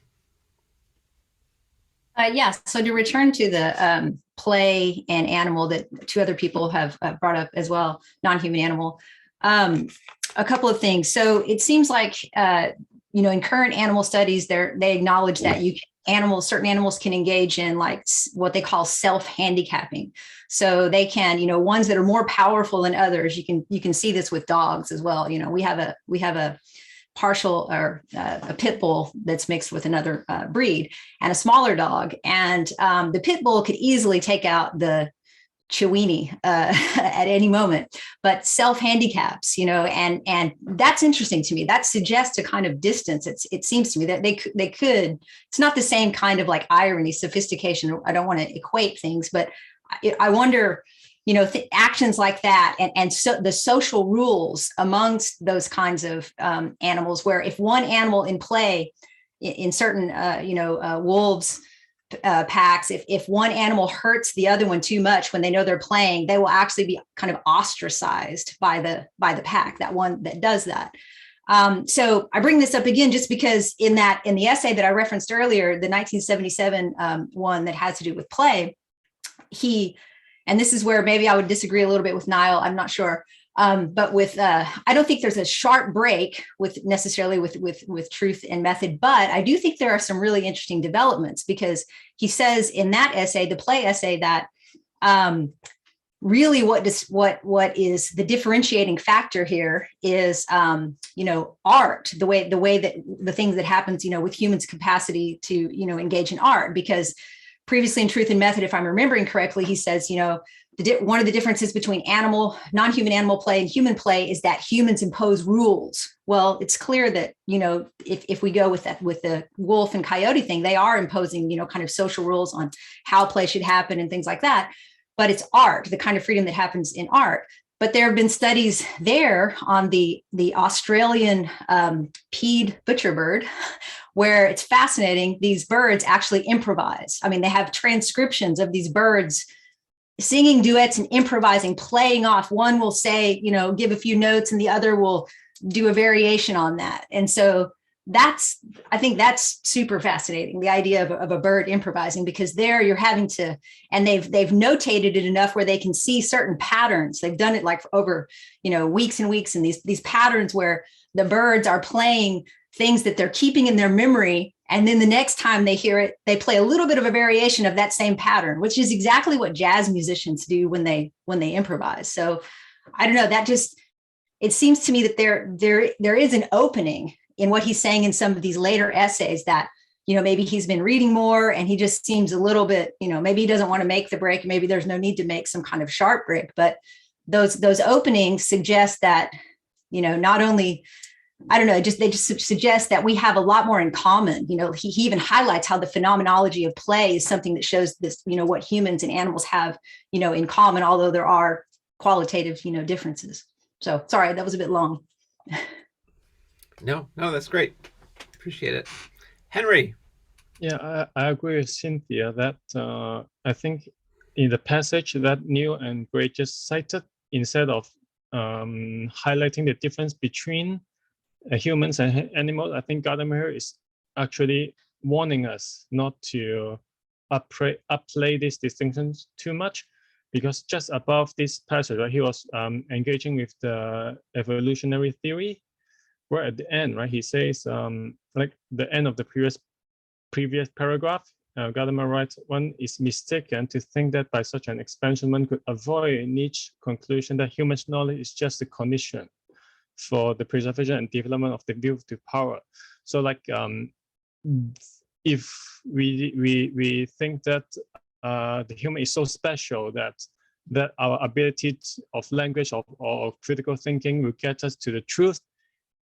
Yes. So to return to the play and animal that two other people have brought up as well, non-human animal, a couple of things. So it seems like, in current animal studies, they acknowledge that certain animals can engage in like what they call self-handicapping. So they can, ones that are more powerful than others. You can see this with dogs as well. We have a partial or a pit bull that's mixed with another breed and a smaller dog. And the pit bull could easily take out the Chiweenie at any moment, but self-handicaps, and that's interesting to me. That suggests a kind of distance. It seems to me that they could, it's not the same kind of like irony, sophistication. I don't want to equate things, but I wonder, actions like that and so the social rules amongst those kinds of animals, where if one animal in play in certain, wolves packs, if one animal hurts the other one too much when they know they're playing, they will actually be kind of ostracized by the pack, that one that does that. So I bring this up again just because in the essay that I referenced earlier, the 1977 one that has to do with play, and this is where maybe I would disagree a little bit with Niall, I'm not sure. But I don't think there's a sharp break necessarily with truth and method, but I do think there are some really interesting developments, because he says in that essay, the play essay, that really what is the differentiating factor here is, art, the way that the things that happens, with humans' capacity to, engage in art. Because previously in Truth and Method, if I'm remembering correctly, he says, one of the differences between non-human animal play and human play is that humans impose rules. Well, it's clear that, if we go with the wolf and coyote thing, they are imposing, kind of social rules on how play should happen and things like that. But it's art, the kind of freedom that happens in art. But there have been studies there on the Australian peed butcherbird, where it's fascinating. These birds actually improvise. I mean, they have transcriptions of these birds singing duets and improvising, playing off. One will say, give a few notes, and the other will do a variation on that. And so I think that's super fascinating, the idea of a bird improvising, because there you're having to, and they've notated it enough where they can see certain patterns. They've done it like over, weeks and weeks, and these patterns where the birds are playing things that they're keeping in their memory. And then the next time they hear it, they play a little bit of a variation of that same pattern, which is exactly what jazz musicians do when they improvise. So I don't know, that just, it seems to me that there is an opening in what he's saying in some of these later essays that, maybe he's been reading more and he just seems a little bit, maybe he doesn't want to make the break. Maybe there's no need to make some kind of sharp break, but those openings suggest that, not only, I don't know, they just suggest that we have a lot more in common. He even highlights how the phenomenology of play is something that shows this, what humans and animals have, in common, although there are qualitative, differences. So sorry, that was a bit long. No, that's great. Appreciate it. Henry. Yeah, I agree with Cynthia that I think in the passage that Neil and Gray just cited, instead of highlighting the difference between humans and animals, I think Gadamer is actually warning us not to upplay these distinctions too much, because just above this passage, right, he was engaging with the evolutionary theory, where at the end, right, he says, like the end of the previous paragraph, Gadamer writes, one is mistaken to think that by such an expansion, one could avoid Nietzsche's conclusion that human knowledge is just a condition for the preservation and development of the will to power. So like, if we think that the human is so special that our ability of language or critical thinking will get us to the truth,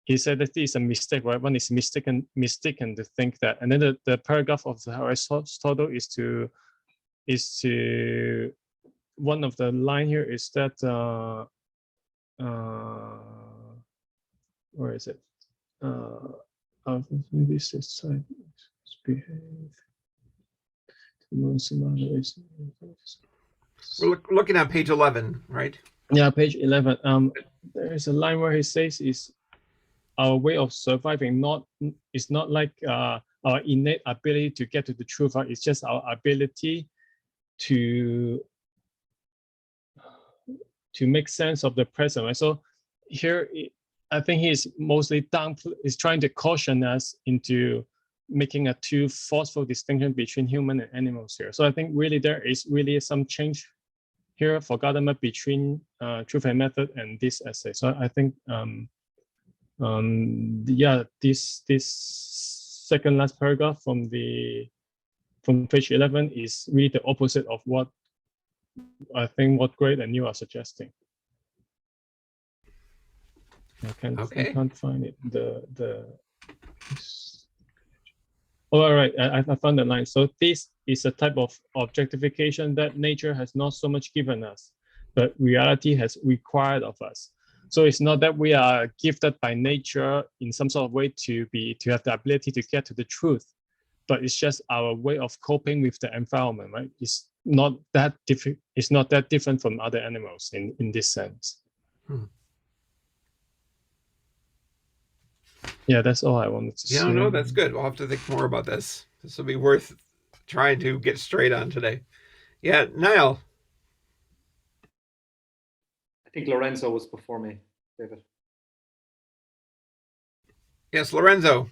he said that this is a mistake, right? One is mistaken to think that. And then the paragraph of Aristotle is to one of the line here is that where is it? This is behave. We're looking at page 11, right? Yeah, page 11. There is a line where he says is our way of surviving is not like our innate ability to get to the truth, right? It's just our ability to make sense of the present, right? So here, I think he's mostly trying to caution us into making a too forceful distinction between human and animals here. So I think really there is really some change here for Gadamer between Truth and Method and this essay. So I think yeah, this second last paragraph from page 11 is really the opposite of what I think what Gray and you are suggesting. I can't find it. Oh, all right, I found the line. So this is a type of objectification that nature has not so much given us, but reality has required of us. So it's not that we are gifted by nature in some sort of way to have the ability to get to the truth, but it's just our way of coping with the environment, right? It's not that different from other animals in this sense. Yeah, that's all I wanted to say. Yeah, no, that's good. We'll have to think more about this. This will be worth trying to get straight on today. Yeah, Niall. I think Lorenzo was before me, David. Yes, Lorenzo.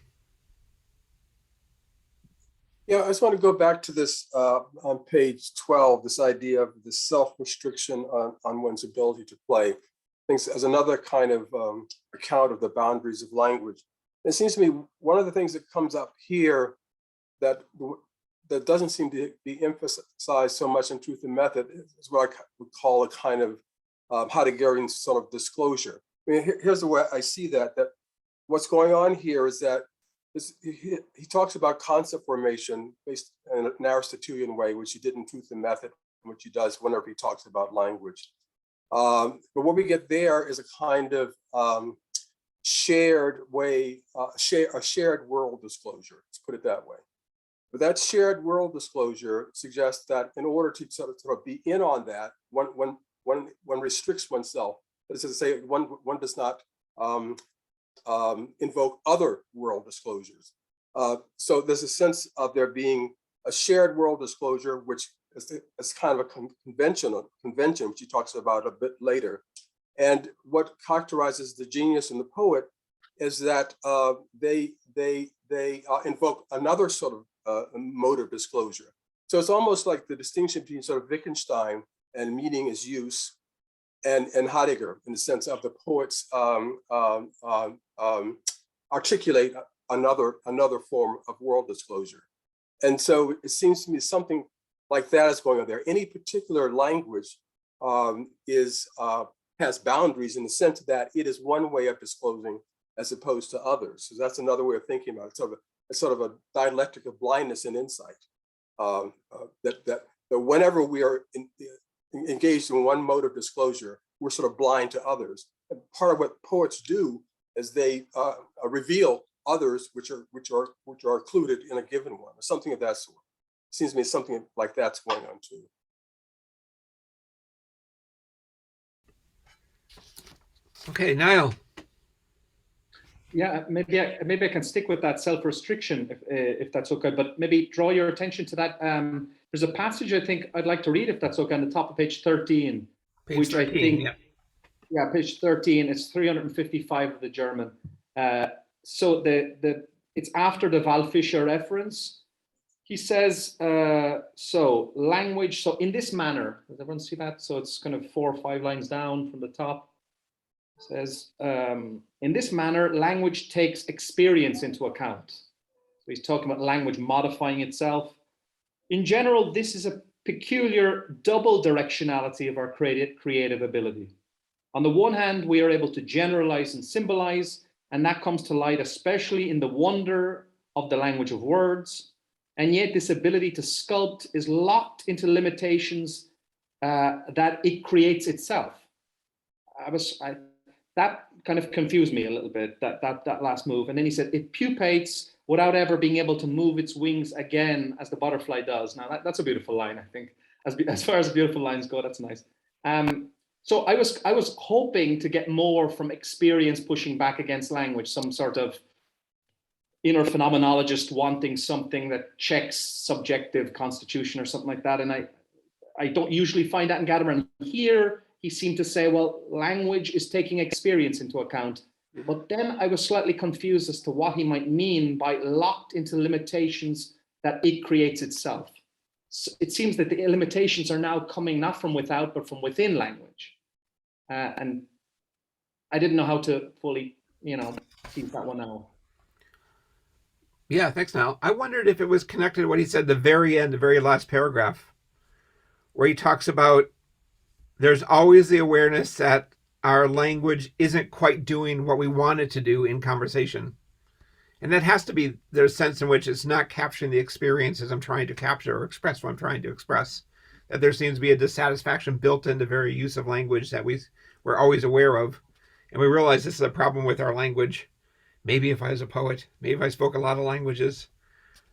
Yeah, I just want to go back to this on page 12, this idea of the self-restriction on one's ability to play. I think as another kind of account of the boundaries of language. It seems to me one of the things that comes up here that doesn't seem to be emphasized so much in Truth and Method is what I would call a kind of Heideggerian sort of disclosure. I mean, here's the way I see that what's going on here is that he talks about concept formation based in an Aristotelian way, which he did in Truth and Method, which he does whenever he talks about language. But what we get there is a kind of shared way, a shared world disclosure, let's put it that way. But that shared world disclosure suggests that in order to sort of be in on that, one restricts oneself. That is to say, one does not invoke other world disclosures. So there's a sense of there being a shared world disclosure, which is kind of a convention, which he talks about a bit later. And what characterizes the genius in the poet is that they invoke another sort of mode of disclosure. So it's almost like the distinction between sort of Wittgenstein and meaning is use, and Heidegger, in the sense of the poets articulate another form of world disclosure. And so it seems to me something like that is going on there. Any particular language has boundaries in the sense that it is one way of disclosing as opposed to others. So that's another way of thinking about it. It's sort of a dialectic of blindness and insight. That whenever we are engaged in one mode of disclosure, we're sort of blind to others. And part of what poets do is they reveal others which are included in a given one, or something of that sort. Seems to me something like that's going on too. Okay, Niall. Yeah, maybe I can stick with that self-restriction if that's okay, but maybe draw your attention to that. There's a passage I think I'd like to read, if that's okay, on the top of page 13, Page 13, I think, yeah, page 13. It's 355 of the German. So it's after the Val Fischer reference. He says, so language. So in this manner, does everyone see that? So it's kind of 4 or 5 lines down from the top. It says, in this manner, language takes experience into account. So he's talking about language modifying itself. In general, this is a peculiar double directionality of our creative ability. On the one hand, we are able to generalize and symbolize, and that comes to light especially in the wonder of the language of words. And yet this ability to sculpt is locked into limitations that it creates itself. That kind of confused me a little bit, that last move. And then he said, it pupates without ever being able to move its wings again as the butterfly does. Now that's a beautiful line, I think. As far as beautiful lines go, that's nice. So I was hoping to get more from experience pushing back against language, some sort of inner phenomenologist wanting something that checks subjective constitution or something like that. And I don't usually find that in Gadamer. And here he seemed to say, well, language is taking experience into account. But then I was slightly confused as to what he might mean by locked into limitations that it creates itself. So it seems that the limitations are now coming not from without, but from within language. And I didn't know how to fully, tease that one out. Yeah, thanks, Niall. I wondered if it was connected to what he said the very last paragraph, where he talks about there's always the awareness that our language isn't quite doing what we want it to do in conversation. And that has to be the sense in which it's not capturing the experiences I'm trying to capture or express what I'm trying to express. That there seems to be a dissatisfaction built into very use of language that we're always aware of. And we realize this is a problem with our language. Maybe if I was a poet, maybe if I spoke a lot of languages,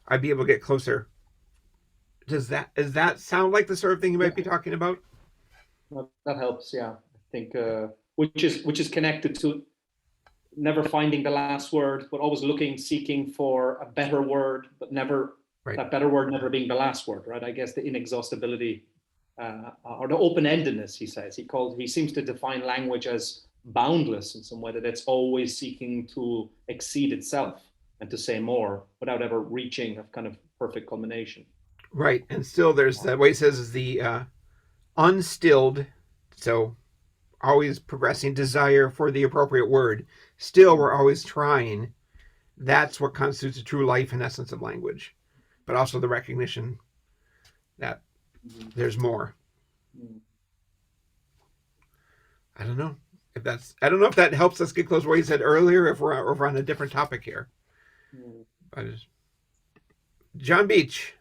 I'd be able to get closer. Does that sound like the sort of thing you might be talking about? Well, that helps, yeah. I think which is connected to never finding the last word, but always seeking for a better word, but never that better word never being the last word, right? I guess the inexhaustibility or the open-endedness, he says. He seems to define language as boundless in some way, that it's always seeking to exceed itself and to say more without ever reaching a kind of perfect culmination. Right, and still there's that way he says is the unstilled, so always progressing desire for the appropriate word. Still, we're always trying. That's what constitutes a true life and essence of language, but also the recognition that there's more. I don't know if that helps us get close to what you said earlier, if we're on a different topic here. But John Beach.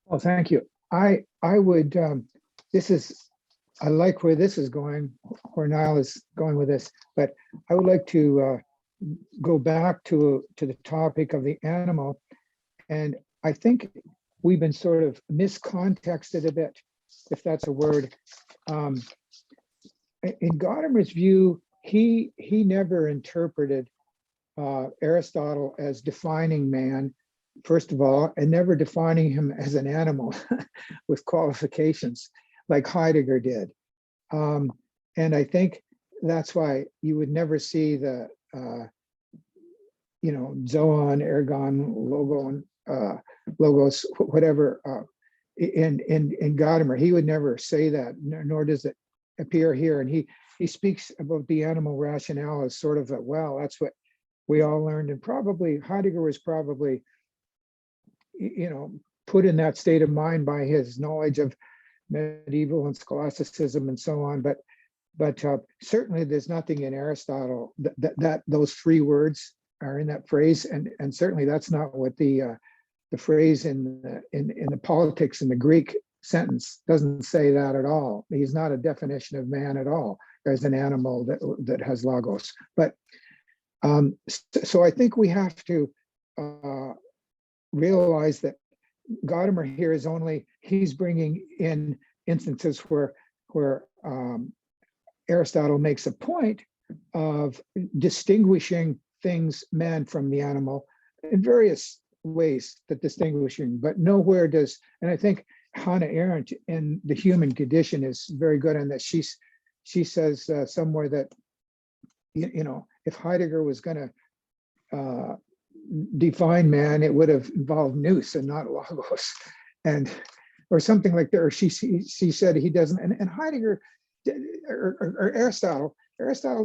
Well, thank you. I would, I like where this is going, where Niall is going with this, but I would like to go back to the topic of the animal. And I think we've been sort of miscontexted a bit, if that's a word. In Gadamer's view, he never interpreted Aristotle as defining man, first of all, and never defining him as an animal with qualifications like Heidegger did. And I think that's why you would never see the, zoon, ergon, logon, logos, whatever, in Gadamer. He would never say that, nor does it appear here. And he speaks about the animal rationale as sort of a, well, that's what we all learned. And probably Heidegger was probably, put in that state of mind by his knowledge of medieval and scholasticism and so on. But certainly there's nothing in Aristotle that those three words are in that phrase, and certainly that's not what the phrase in the politics in the Greek sentence doesn't say that at all. He's not a definition of man at all as an animal that has logos. But so I think we have to realize that Gadamer here is he's bringing in instances where Aristotle makes a point of distinguishing things, man from the animal, in various ways that distinguishing, but nowhere does, and I think Hannah Arendt in The Human Condition is very good on that. She says somewhere that, if Heidegger was going to define man, it would have involved nous and not logos, or something like that. Or she said he doesn't, and Heidegger or Aristotle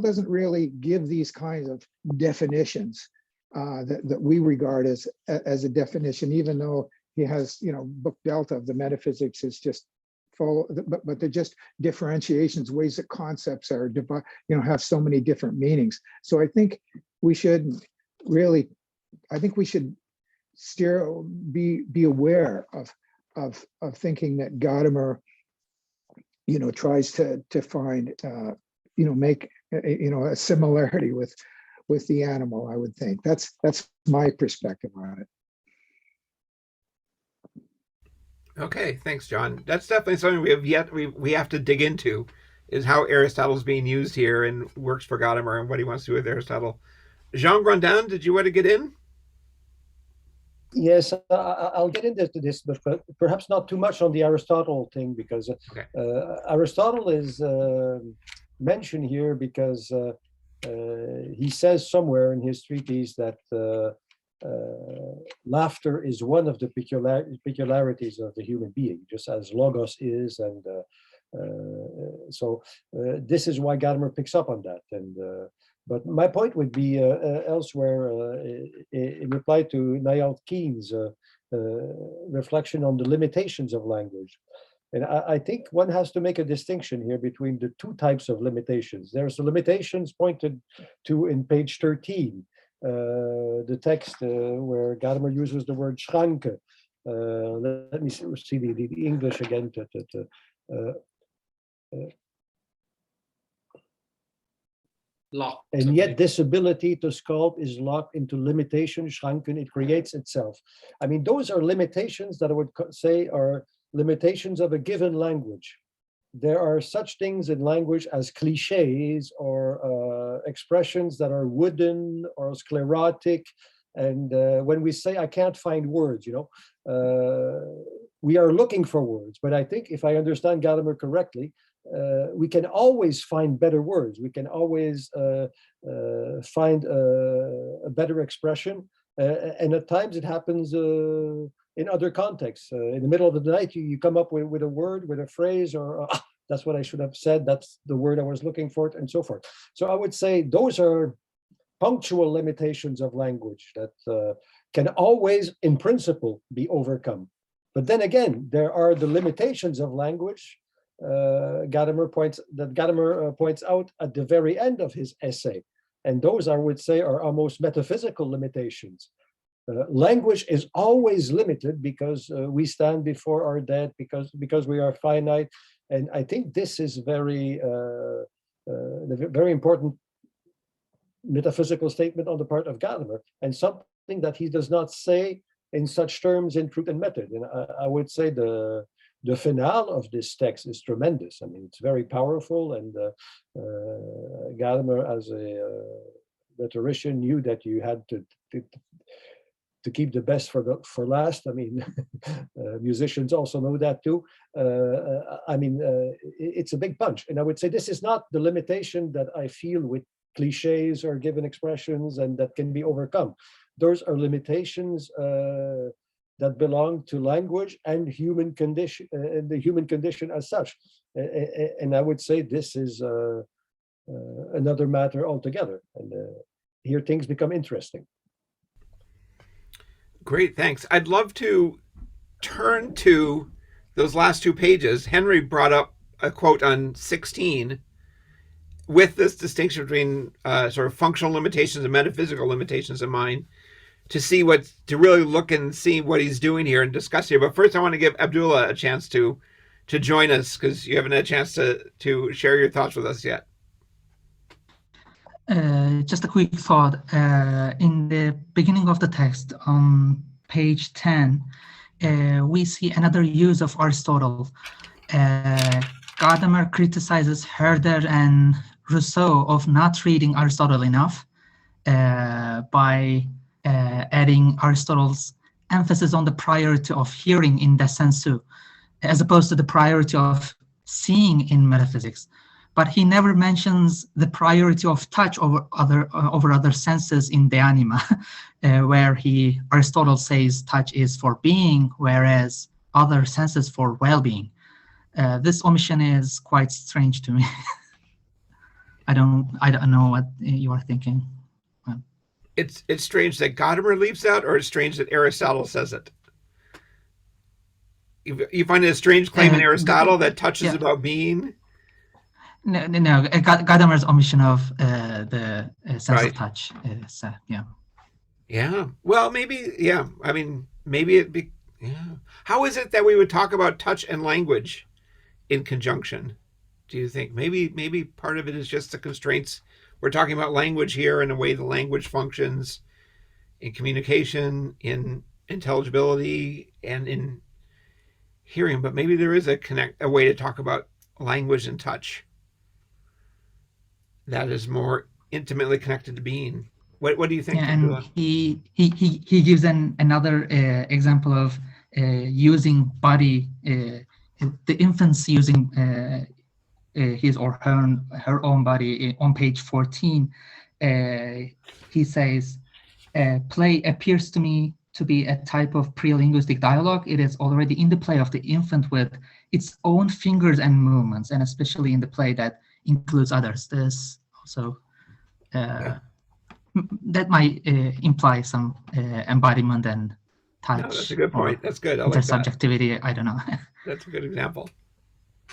doesn't really give these kinds of definitions that we regard as a definition, even though he has, book Delta of the metaphysics is just full, but they're just differentiations, ways that concepts are, have so many different meanings. So I think we should really, be aware of thinking that Gadamer, tries to find, make, a similarity with the animal. I would think that's my perspective on it. Okay, thanks, John. That's definitely something we have to dig into, is how Aristotle's being used here and works for Gadamer and what he wants to do with Aristotle. Jean Grandin, did you want to get in? Yes, I'll get into this, but perhaps not too much on the Aristotle thing, because Aristotle is mentioned here because he says somewhere in his treatise that laughter is one of the peculiarities of the human being, just as logos is, and so this is why Gadamer picks up on that. And but my point would be elsewhere in reply to Niall Keen's reflection on the limitations of language. And I think one has to make a distinction here between the two types of limitations. There's the limitations pointed to in page 13, the text where Gadamer uses the word Schranke. Let me see the English again. Locked. And yet this ability to sculpt is locked into limitation, Schranken, it creates itself. I mean, those are limitations that I would say are limitations of a given language. There are such things in language as cliches or expressions that are wooden or sclerotic. And when we say, I can't find words, we are looking for words. But I think if I understand Gadamer correctly, we can always find better words. We can always find a better expression. And at times it happens in other contexts. In the middle of the night, you come up with a word, with a phrase, or that's what I should have said. That's the word I was looking for, and so forth. So I would say those are punctual limitations of language that can always, in principle, be overcome. But then again, there are the limitations of language Gadamer points out at the very end of his essay. And those, I would say, are almost metaphysical limitations. Language is always limited because we stand before our death, because we are finite. And I think this is very important metaphysical statement on the part of Gadamer, and something that he does not say in such terms in Truth and Method. And I would say the the finale of this text is tremendous. I mean, it's very powerful, and Gadamer, as a rhetorician, knew that you had to keep the best for last. I mean, musicians also know that too. I mean, it's a big punch, and I would say this is not the limitation that I feel with cliches or given expressions, and that can be overcome. Those are limitations that belong to language and human condition, and the human condition as such. And I would say this is another matter altogether. And here things become interesting. Great, thanks. I'd love to turn to those last 2 pages. Henry brought up a quote on 16 with this distinction between sort of functional limitations and metaphysical limitations in mind, to really look and see what he's doing here and discuss here. But first, I want to give Abdullah a chance to join us, because you haven't had a chance to share your thoughts with us yet. Just a quick thought. In the beginning of the text on page 10, we see another use of Aristotle. Gadamer criticizes Herder and Rousseau of not reading Aristotle enough by adding Aristotle's emphasis on the priority of hearing in the sensu, as opposed to the priority of seeing in metaphysics. But he never mentions the priority of touch over other senses in De Anima, where Aristotle says touch is for being, whereas other senses for well-being. This omission is quite strange to me. I don't know what you are thinking. It's strange that Gadamer leaves out, or it's strange that Aristotle says it. You find it a strange claim in Aristotle that touch is about being? No. Gadamer's omission of the sense of touch is, yeah. Yeah. Well, maybe, yeah. I mean, maybe it'd be, yeah. How is it that we would talk about touch and language in conjunction, do you think? Maybe part of it is just the constraints. We're talking about language here and the way the language functions in communication, in intelligibility, and in hearing. But maybe there is a way to talk about language and touch that is more intimately connected to being. What do you think? Yeah, and he gives another example of using body, the infants using his or her own body. On page 14, he says, play appears to me to be a type of pre-linguistic dialogue. It is already in the play of the infant with its own fingers and movements, and especially in the play that includes others. This also that might imply some embodiment and touch. No, that's a good point. That's good. I like intersubjectivity. I don't know. That's a good example.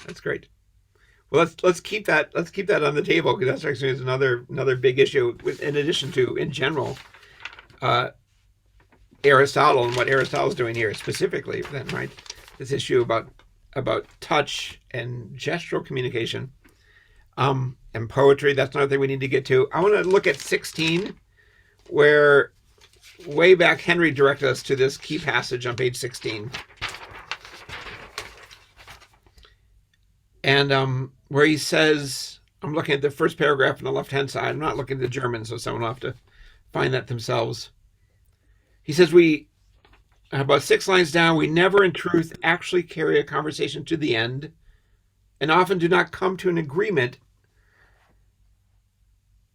That's great. Well, let's keep that on the table, because that strikes me as another big issue. In addition to, in general, Aristotle and what Aristotle's doing here specifically, then, right? This issue about touch and gestural communication. And poetry, that's another thing we need to get to. I want to look at 16, where way back Henry directed us to this key passage on page 16. And where he says, I'm looking at the first paragraph on the left-hand side. I'm not looking at the German, so someone will have to find that themselves. He says, about 6 lines down, we never in truth actually carry a conversation to the end, and often do not come to an agreement.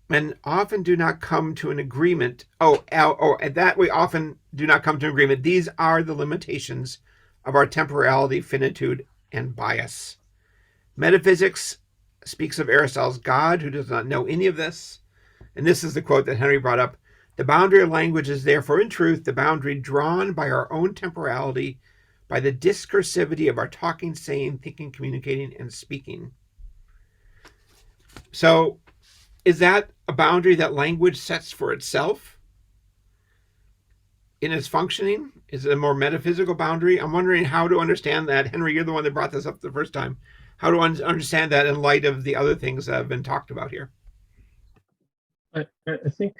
And often do not come to an agreement. And that we often do not come to an agreement. These are the limitations of our temporality, finitude, and bias. Metaphysics speaks of Aristotle's God, who does not know any of this. And this is the quote that Henry brought up. The boundary of language is therefore, in truth, the boundary drawn by our own temporality, by the discursivity of our talking, saying, thinking, communicating, and speaking. So, is that a boundary that language sets for itself in its functioning? Is it a more metaphysical boundary? I'm wondering how to understand that. Henry, you're the one that brought this up the first time. How to understand that in light of the other things that have been talked about here? I think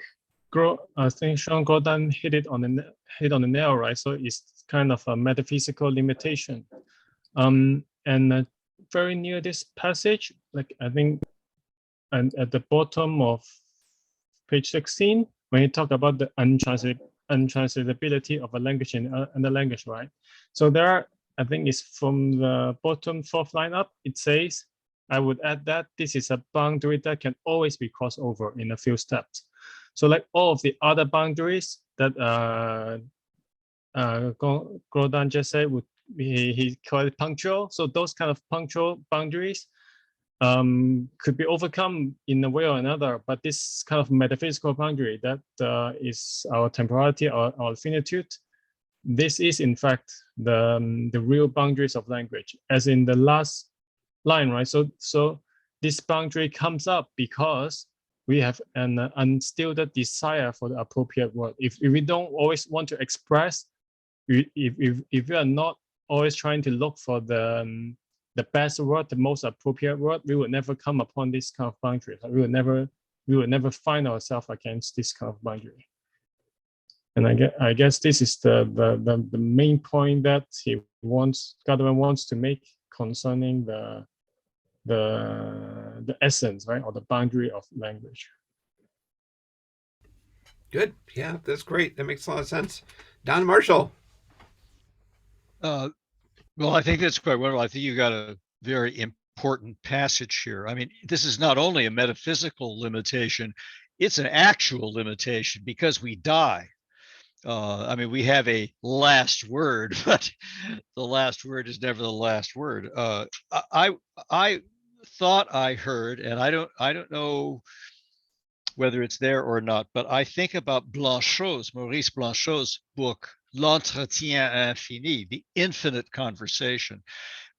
Sean Gordon hit on the nail, right? So it's kind of a metaphysical limitation. And very near this passage, like I think, and at the bottom of page 16, when you talk about the untranslatability of a language in another language, right? So there are, I think it's from the bottom fourth line up, it says, I would add that this is a boundary that can always be crossed over in a few steps. So like all of the other boundaries that Gordon just said, he called it punctual. So those kind of punctual boundaries could be overcome in a way or another, but this kind of metaphysical boundary that is our temporality, our finitude, this is in fact the real boundaries of language, as in the last line, right? So this boundary comes up because we have an unstilled desire for the appropriate word. If we don't always want to express, if we are not always trying to look for the best word, the most appropriate word, we would never come upon this kind of boundary. We would never find ourselves against this kind of boundary. And I guess this is the main point that Gadamer wants to make concerning the essence, right, or the boundary of language. Good. Yeah, that's great. That makes a lot of sense. Don Marshall. Well, I think that's quite wonderful. I think you got a very important passage here. I mean, this is not only a metaphysical limitation, it's an actual limitation because we die. I mean, we have a last word, but the last word is never the last word. I thought I heard, and I don't know whether it's there or not, but I think about Maurice Blanchot's book, L'Entretien Infini, the infinite conversation,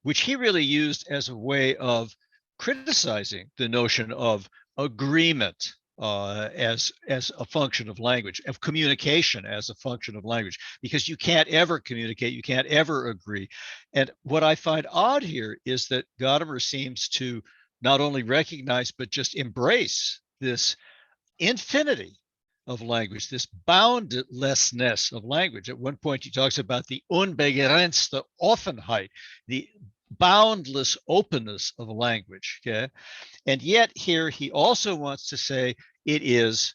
which he really used as a way of criticizing the notion of agreement as a function of language, of communication as a function of language, because you can't ever communicate, you can't ever agree. And what I find odd here is that Gadamer seems to not only recognize, but just embrace this infinity of language, this boundlessness of language. At one point, he talks about the unbegrenzte Offenheit, the boundless openness of language. Okay, and yet here he also wants to say it is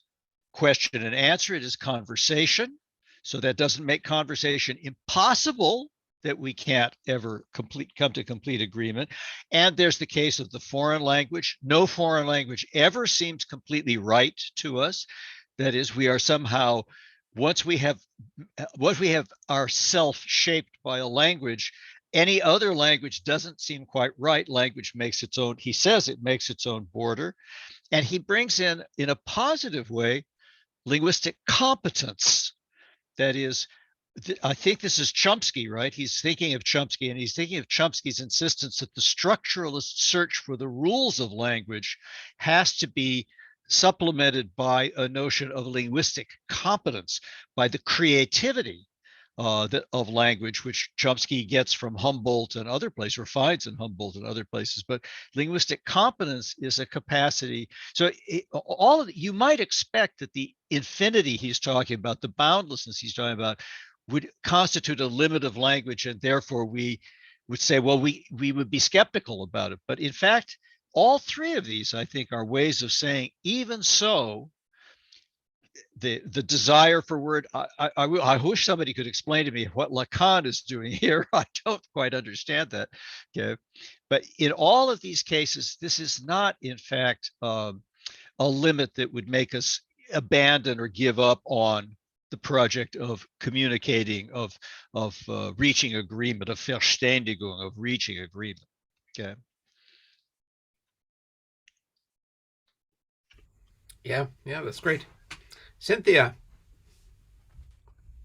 question and answer. It is conversation. So that doesn't make conversation impossible, that we can't ever come to complete agreement. And there's the case of the foreign language. No foreign language ever seems completely right to us. That is, we are somehow, once we have ourself shaped by a language, any other language doesn't seem quite right. Language makes its own, he says it makes its own border. And he brings in a positive way, linguistic competence. That is, I think this is Chomsky, right? He's thinking of Chomsky, and he's thinking of Chomsky's insistence that the structuralist search for the rules of language has to be supplemented by a notion of linguistic competence, by the creativity of language, which Chomsky gets from Humboldt and other places, or finds in Humboldt and other places. But linguistic competence is a capacity. So you might expect that the infinity he's talking about, the boundlessness he's talking about, would constitute a limit of language, and therefore we would say, well, we would be skeptical about it. But in fact, all three of these, I think, are ways of saying, even so, the desire for word, I wish somebody could explain to me what Lacan is doing here. I don't quite understand that. Okay, but in all of these cases, this is not, in fact, a limit that would make us abandon or give up on the project of communicating, of reaching agreement, of Verständigung, of reaching agreement. Okay. Yeah, that's great. Cynthia.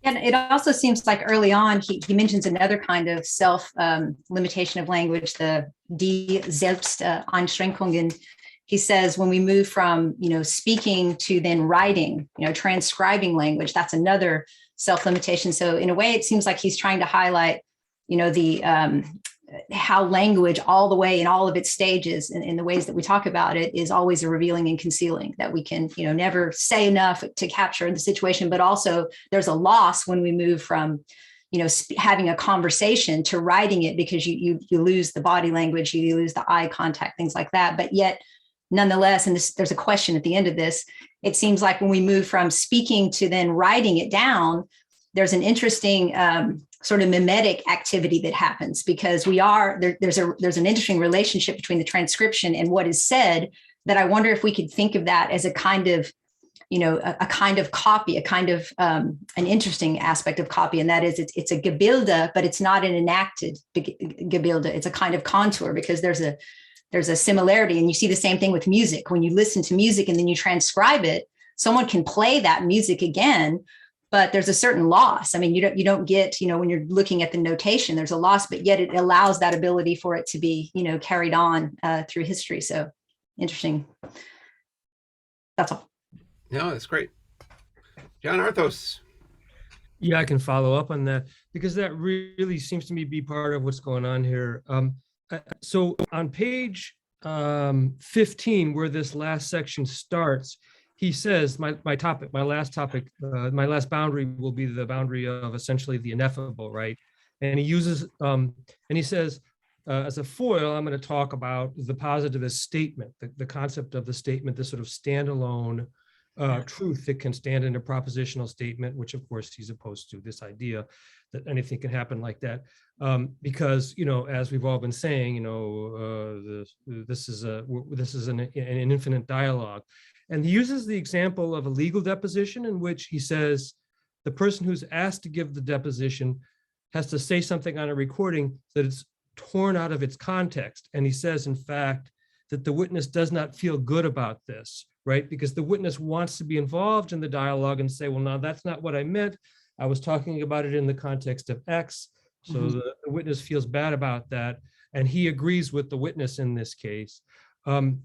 And it also seems like early on, he mentions another kind of self limitation of language, the die Selbsteinschränkungen. He says when we move from, speaking to then writing, transcribing language, that's another self-limitation. So in a way, it seems like he's trying to highlight, the how language all the way in all of its stages and in the ways that we talk about it is always a revealing and concealing, that we can, never say enough to capture the situation, but also there's a loss when we move from having a conversation to writing it, because you lose the body language, you lose the eye contact, things like that. But yet, nonetheless, and there's a question at the end of this, it seems like when we move from speaking to then writing it down, there's an interesting sort of mimetic activity that happens, because there's an interesting relationship between the transcription and what is said, that I wonder if we could think of that as a kind of, a kind of copy, a kind of an interesting aspect of copy. And that is it's a Gebilde, but it's not an enacted Gebilde. It's a kind of contour, because there's a similarity. And you see the same thing with music. When you listen to music and then you transcribe it, someone can play that music again, but there's a certain loss. I mean, you don't get, when you're looking at the notation, there's a loss, but yet it allows that ability for it to be, carried on through history. So interesting. That's all. No, that's great. John Arthos. Yeah, I can follow up on that, because that really seems to me to be part of what's going on here. So on page 15, where this last section starts, he says, my last boundary will be the boundary of essentially the ineffable, right? And he uses, and he says, as a foil, I'm going to talk about the positivist statement, the concept of the statement, this sort of standalone truth that can stand in a propositional statement, which of course he's opposed to, this idea that anything can happen like that. Because, as we've all been saying, this is an infinite dialogue. And he uses the example of a legal deposition in which he says the person who's asked to give the deposition has to say something on a recording that it's torn out of its context. And he says, in fact, that the witness does not feel good about this, right? Because the witness wants to be involved in the dialogue and say, well, no, that's not what I meant. I was talking about it in the context of X. So the witness feels bad about that. And he agrees with the witness in this case. And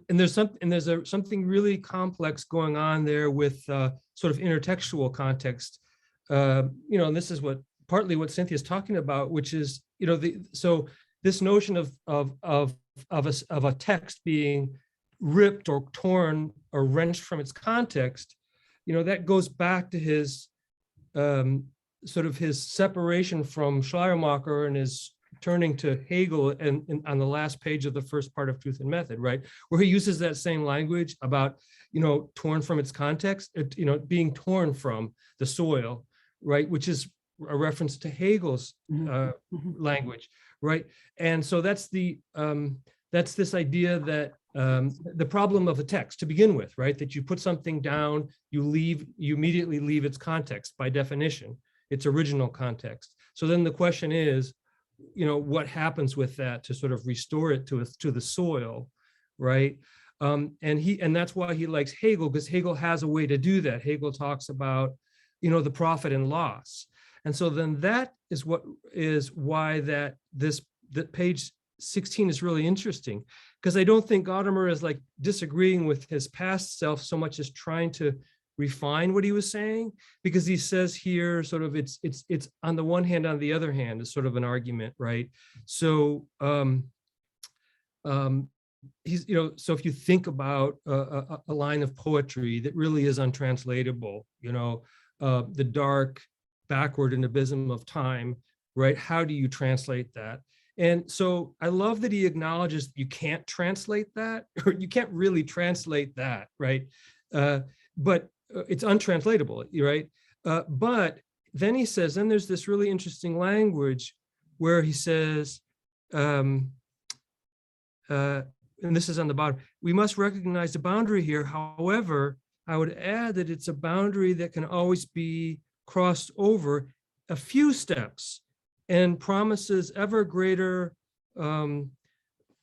there's something really complex going on there with sort of intertextual context. And this is partly what Cynthia's talking about, which is, so this notion of a text being ripped or torn or wrenched from its context, that goes back to his sort of his separation from Schleiermacher and his turning to Hegel and on the last page of the first part of Truth and Method, right? Where he uses that same language about, torn from its context, being torn from the soil, right? Which is a reference to Hegel's language, right? And so that's this idea that the problem of a text to begin with, right? That you put something down, you immediately leave its context by definition, its original context. So then the question is, what happens with that to sort of restore it to the soil, right? And that's why he likes Hegel, because Hegel has a way to do that. Hegel talks about, the profit and loss. And so then that is why that page 16 is really interesting, because I don't think Gadamer is like disagreeing with his past self so much as trying to refine what he was saying, because he says here sort of it's on the one hand, on the other hand is sort of an argument, right? So he's so if you think about a line of poetry that really is untranslatable, the dark backward and abysm of time, right? How do you translate that? And so I love that he acknowledges you can't translate that, or you can't really translate that, right? But it's untranslatable, right? But then he says, then there's this really interesting language where he says, and this is on the bottom, we must recognize the boundary here. However, I would add that it's a boundary that can always be crossed over a few steps and promises ever greater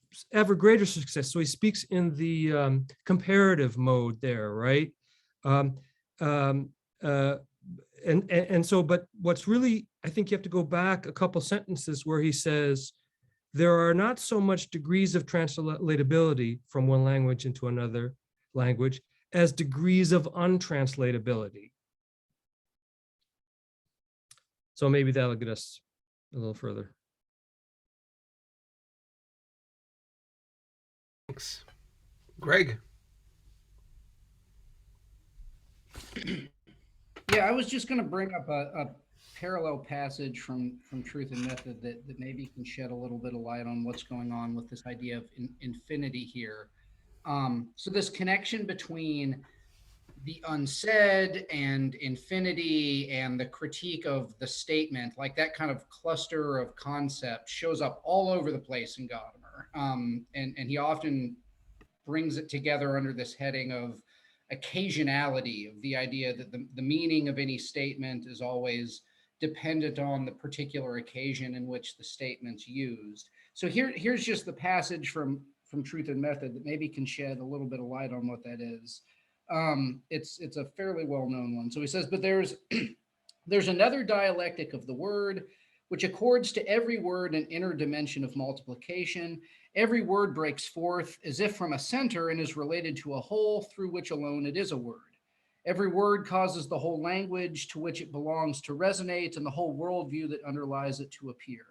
success. So he speaks in the comparative mode there, right? And so, but what's really, I think you have to go back a couple sentences where he says, there are not so much degrees of translatability from one language into another language as degrees of untranslatability. So maybe that'll get us a little further. Thanks. Greg. Yeah, I was just going to bring up parallel passage from Truth and Method that maybe can shed a little bit of light on what's going on with this idea of infinity here. So this connection between the unsaid and infinity and the critique of the statement, like that kind of cluster of concepts shows up all over the place in Gadamer. And he often brings it together under this heading of occasionality, of the idea that the meaning of any statement is always dependent on the particular occasion in which the statement's used. So here's just the passage from Truth and Method that maybe can shed a little bit of light on what that is. It's a fairly well-known one. So he says, but there's another dialectic of the word, which accords to every word an inner dimension of multiplication. Every word breaks forth as if from a center and is related to a whole through which alone it is a word. Every word causes the whole language to which it belongs to resonate and the whole worldview that underlies it to appear.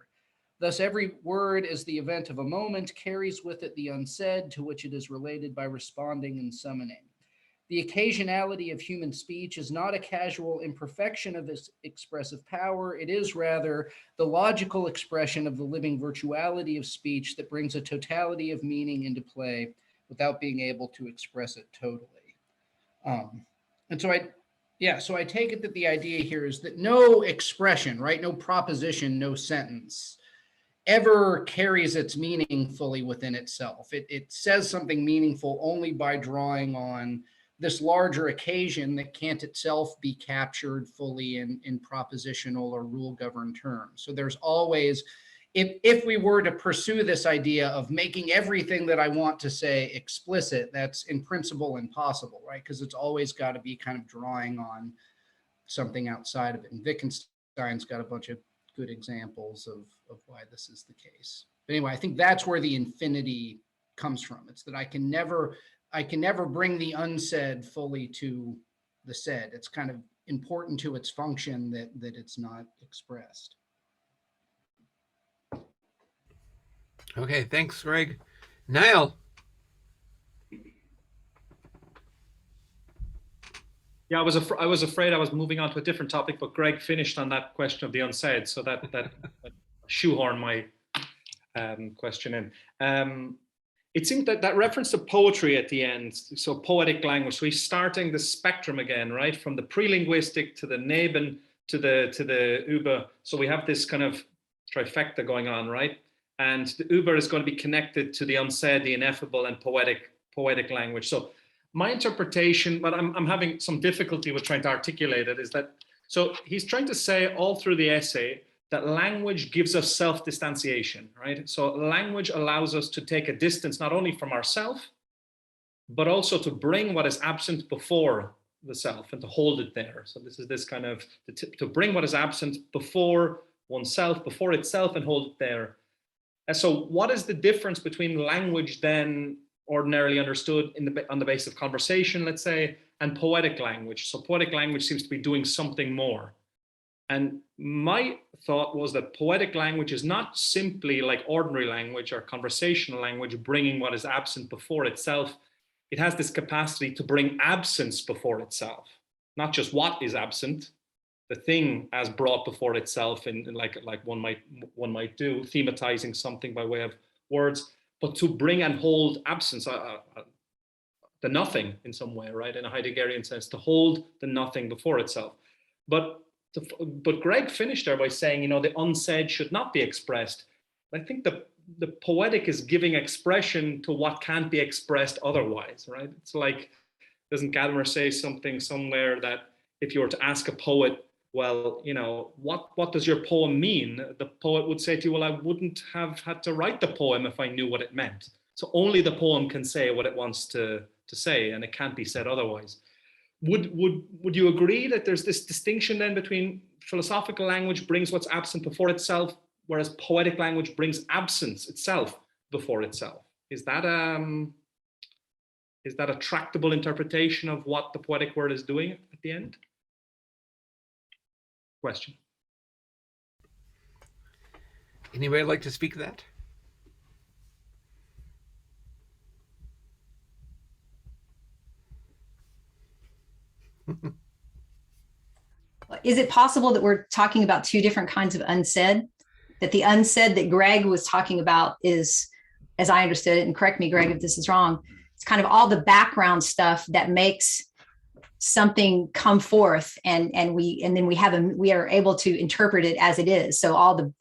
Thus, every word, as the event of a moment, carries with it the unsaid to which it is related by responding and summoning. The occasionality of human speech is not a casual imperfection of its expressive power. It is rather the logical expression of the living virtuality of speech that brings a totality of meaning into play without being able to express it totally. And so I take it that the idea here is that no expression, right, no proposition, no sentence ever carries its meaning fully within itself. It says something meaningful only by drawing on this larger occasion that can't itself be captured fully in propositional or rule governed terms. So there's always, if we were to pursue this idea of making everything that I want to say explicit, that's in principle impossible, right? Because it's always got to be kind of drawing on something outside of it. And Wittgenstein's got a bunch of good examples of why this is the case. But anyway, I think that's where the infinity comes from. It's that I can never bring the unsaid fully to the said. It's kind of important to its function that it's not expressed. Okay, thanks, Greg. Niall. Yeah, I was afraid I was moving on to a different topic, but Greg finished on that question of the unsaid, so that shoehorn my question in. It seemed that reference to poetry at the end, so poetic language. So he's starting the spectrum again, right, from the pre-linguistic to the Neben to the Über. So we have this kind of trifecta going on, right? And the Über is going to be connected to the unsaid, the ineffable, and poetic language. So my interpretation, but I'm having some difficulty with trying to articulate it, is that, so he's trying to say all through the essay that language gives us self-distanciation, right? So language allows us to take a distance not only from ourselves, but also to bring what is absent before the self and to hold it there. So this is this kind of, to bring what is absent before oneself, before itself, and hold it there. And so what is the difference between language then ordinarily understood on the basis of conversation, let's say, and poetic language? So poetic language seems to be doing something more. And my thought was that poetic language is not simply like ordinary language or conversational language, bringing what is absent before itself. It has this capacity to bring absence before itself, not just what is absent, the thing as brought before itself, and like one might do, thematizing something by way of words, but to bring and hold absence, the nothing in some way, right? In a Heideggerian sense, to hold the nothing before itself. But Greg finished there by saying, the unsaid should not be expressed. I think the poetic is giving expression to what can't be expressed otherwise, right? It's like, doesn't Gadamer say something somewhere that if you were to ask a poet, well, what does your poem mean? The poet would say to you, well, I wouldn't have had to write the poem if I knew what it meant. So only the poem can say what it wants to say, and it can't be said otherwise. Would you agree that there's this distinction then between philosophical language brings what's absent before itself, whereas poetic language brings absence itself before itself? Is that a tractable interpretation of what the poetic word is doing at the end? Question. Anybody like to speak to that? is it possible that we're talking about two different kinds of unsaid? That the unsaid that Greg was talking about is, as I understood it, and correct me, Greg, if this is wrong, it's kind of all the background stuff that makes something come forth, and then we are able to interpret it as it is. So all the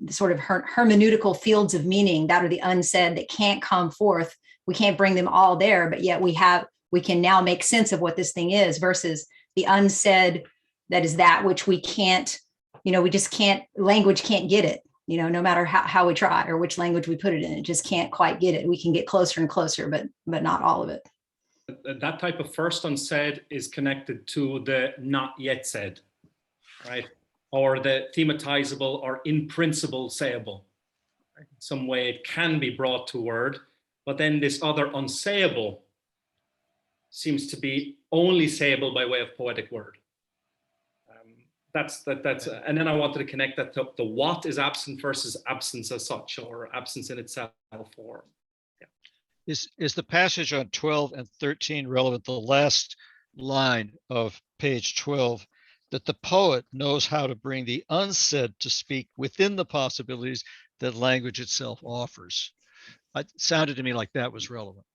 sort of hermeneutical fields of meaning that are the unsaid that can't come forth, we can't bring them all there, but yet we can now make sense of what this thing is, versus the unsaid that is that which we can't, we just can't, language can't get it, no matter how we try or which language we put it in, it just can't quite get it. We can get closer and closer, but not all of it. That type of first unsaid is connected to the not yet said, right? Or the thematizable or in principle sayable. Some way it can be brought to word, but then this other unsayable seems to be only sayable by way of poetic word. That's and then I wanted to connect that to the what is absent versus absence as such, or absence in itself, or Is the passage on 12 and 13 relevant? The last line of page 12, that the poet knows how to bring the unsaid to speak within the possibilities that language itself offers. It sounded to me like that was relevant.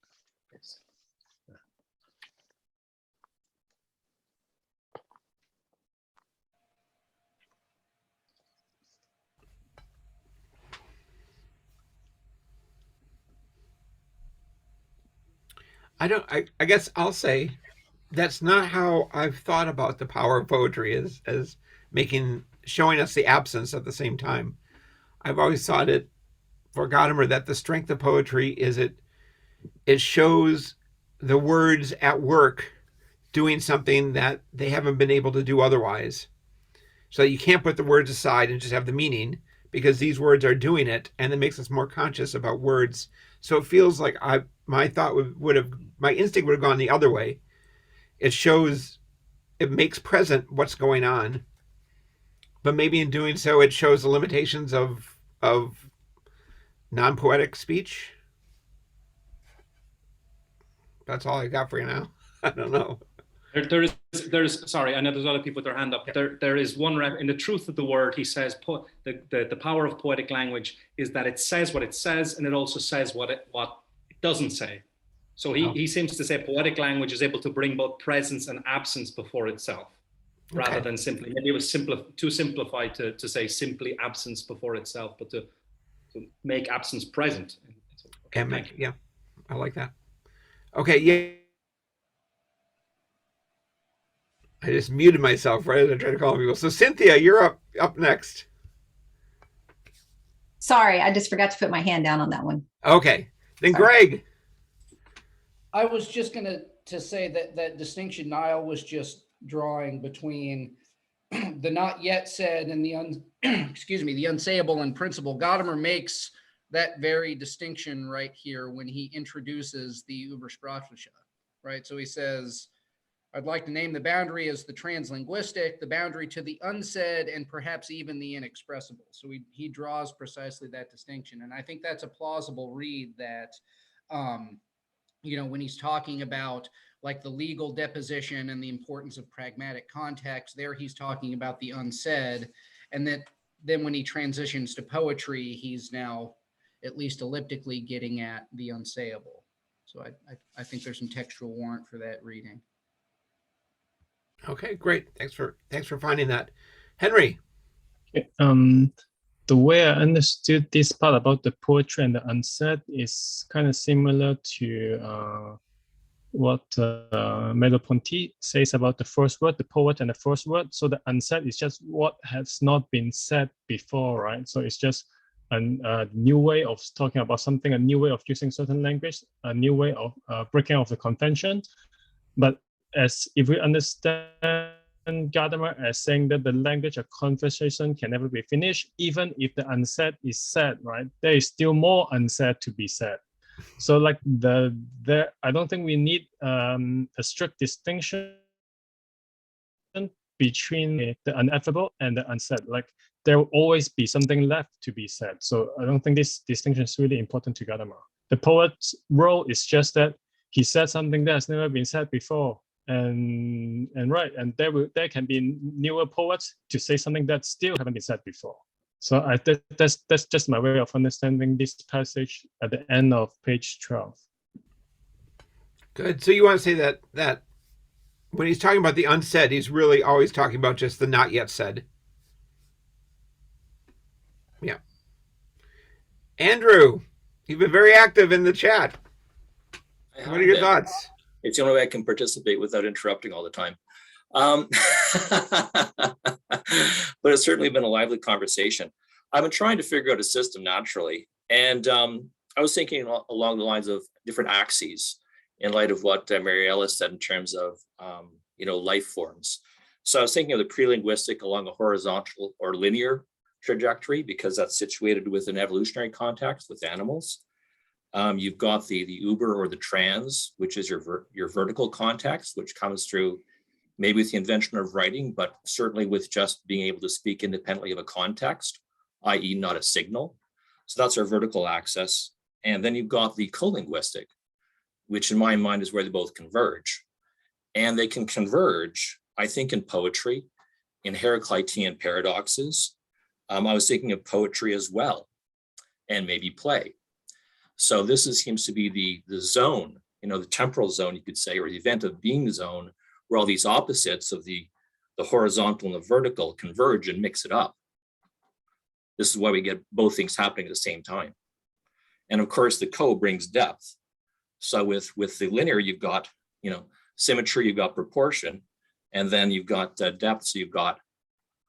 I guess I'll say that's not how I've thought about the power of poetry as showing us the absence at the same time. I've always thought it for Gadamer that the strength of poetry is it shows the words at work doing something that they haven't been able to do otherwise. So you can't put the words aside and just have the meaning, because these words are doing it, and it makes us more conscious about words. So it feels like my instinct would have gone the other way. It makes present what's going on, but maybe in doing so, it shows the limitations of non-poetic speech. That's all I got for you now. I don't know. There's sorry, I know there's other people with their hand up. There is one in the truth of the word. He says the power of poetic language is that it says what it says, and it also says what it doesn't say. So he seems to say poetic language is able to bring both presence and absence before itself, rather than simply, maybe it was too simplified to say simply absence before itself, but to make absence present. Yeah, I like that. Okay, yeah. I just muted myself right as I tried to call people. So Cynthia, you're up next. Sorry, I just forgot to put my hand down on that one. Okay, then Greg. I was just going to say that distinction Niall was just drawing between the not yet said and the the unsayable and principle. Gadamer makes that very distinction right here when he introduces the Übersprachliche, right? So he says, I'd like to name the boundary as the translinguistic, the boundary to the unsaid, and perhaps even the inexpressible. So he draws precisely that distinction. And I think that's a plausible read that, when he's talking about like the legal deposition and the importance of pragmatic context, there he's talking about the unsaid. And that then when he transitions to poetry, he's now at least elliptically getting at the unsayable. So I think there's some textual warrant for that reading. Okay, great. Thanks for finding that. Henry. The way I understood this part about the poetry and the unsaid is kind of similar to what Merleau-Ponty says about the first word, the poet and the first word. So the unsaid is just what has not been said before, right? So it's just a new way of talking about something, a new way of using certain language, a new way of breaking out of the convention. But as if we understand Gadamer as saying that the language of conversation can never be finished, even if the unsaid is said, right? There is still more unsaid to be said. So like I don't think we need a strict distinction between the ineffable and the unsaid. Like there will always be something left to be said. So I don't think this distinction is really important to Gadamer. The poet's role is just that he said something that has never been said before, and right, and there can be newer poets to say something that still haven't been said before. So that's just my way of understanding this passage at the end of page 12. Good. So you want to say that when he's talking about the unsaid, he's really always talking about just the not yet said. Yeah. Andrew, you've been very active in the chat. What are your thoughts? It's the only way I can participate without interrupting all the time. But it's certainly been a lively conversation. I've been trying to figure out a system naturally. And I was thinking along the lines of different axes in light of what Mariella said in terms of, life forms. So I was thinking of the pre-linguistic along a horizontal or linear trajectory, because that's situated with an evolutionary context with animals. You've got the uber or the trans, which is your vertical context, which comes through maybe with the invention of writing, but certainly with just being able to speak independently of a context, i.e. not a signal. So that's our vertical axis. And then you've got the co-linguistic, which in my mind is where they both converge. And they can converge, I think, in poetry, in Heraclitean paradoxes. I was thinking of poetry as well, and maybe play. So this seems to be the zone, the temporal zone, you could say, or the event of being zone, where all these opposites of the horizontal and the vertical converge and mix it up. This is why we get both things happening at the same time. And of course, the co brings depth. So with the linear, you've got, symmetry, you've got proportion, and then you've got depth, so you've got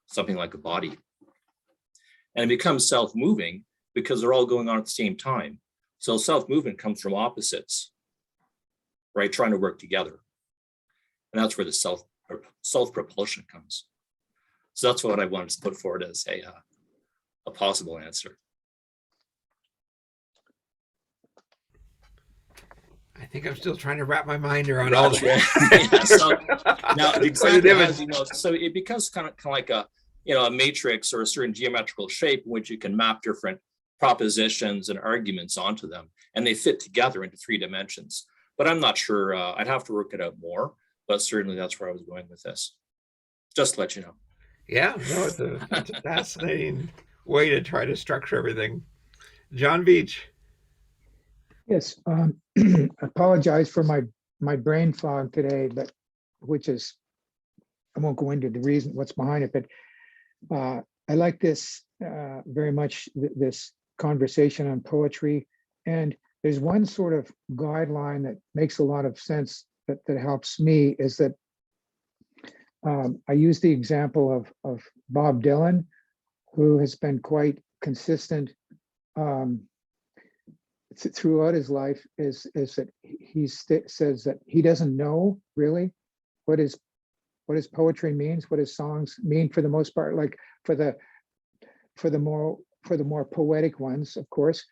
something like a body. And it becomes self-moving because they're all going on at the same time. So self-movement comes from opposites, right? Trying to work together. And that's where the self-propulsion comes. So that's what I wanted to put forward as a possible answer. I think I'm still trying to wrap my mind around all that. Yeah, so now the example has, so it becomes kind of like a matrix or a certain geometrical shape in which you can map different propositions and arguments onto them, and they fit together into 3 dimensions. But I'm not sure, I'd have to work it out more, but certainly that's where I was going with this. Just to let you know. Yeah, no, it's a fascinating way to try to structure everything. John Beach. Yes, apologize for my brain fog today, but which is, I won't go into the reason what's behind it, but I like this very much, this conversation on poetry. And there's one sort of guideline that makes a lot of sense that helps me, is that I use the example of Bob Dylan, who has been quite consistent throughout his life, is that he says that he doesn't know really what his poetry means, what his songs mean for the most part, like for the more poetic ones, of course.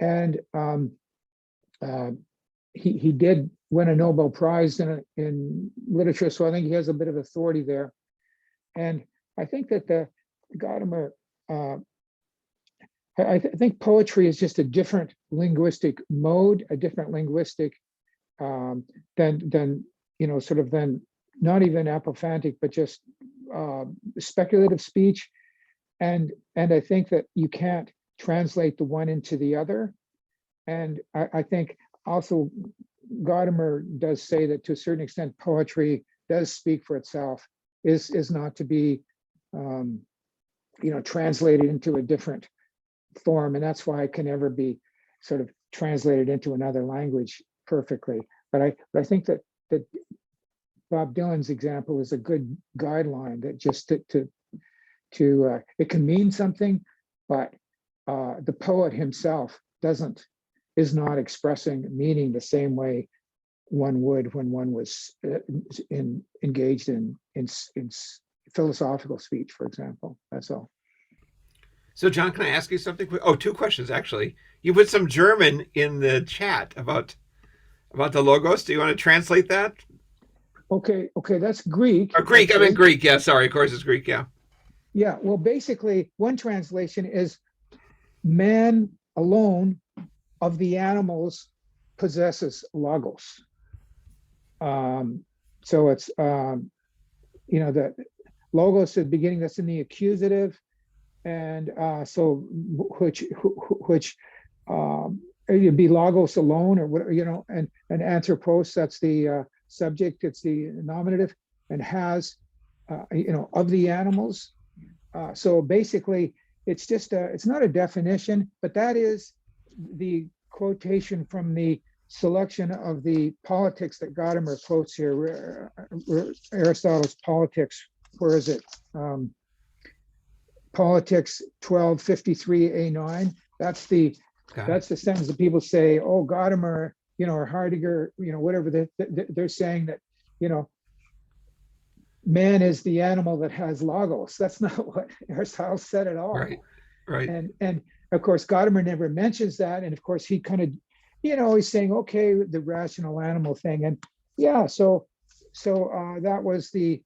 And he did win a Nobel Prize in literature, so I think he has a bit of authority there. And I think that the Gadamer, I think poetry is just a different linguistic mode, a different linguistic than sort of than not even apophantic, but just speculative speech. And I think that you can't translate the one into the other. And I think also Gadamer does say that to a certain extent, poetry does speak for itself, is not to be, translated into a different form. And that's why it can never be sort of translated into another language perfectly. But I think that Bob Dylan's example is a good guideline, that just to it can mean something, but the poet himself is not expressing meaning the same way one would when one was engaged in philosophical speech, for example. That's all. So John, can I ask you something? Oh, 2 questions actually. You put some German in the chat about the logos. Do you want to translate that? Okay, that's Greek. Or Greek, I mean Greek, yeah, sorry, of course it's Greek, yeah. Yeah, well, basically, one translation is man alone of the animals possesses logos. So it's, the logos at the beginning, that's in the accusative. And so which it'd be logos alone or whatever, and anthropos, that's the subject, it's the nominative, and has, of the animals. So basically, it's just it's not a definition, but that is the quotation from the selection of the politics that Gadamer quotes here, Aristotle's Politics. Where is it? Politics 1253a9. That's the sentence that people say, oh, Gadamer, or Heidegger, whatever, they're saying that, man is the animal that has logos. That's not what Aristotle said at all. Right. And of course, Gadamer never mentions that. And of course, he kind of, he's saying, okay, the rational animal thing. And yeah, so that was the,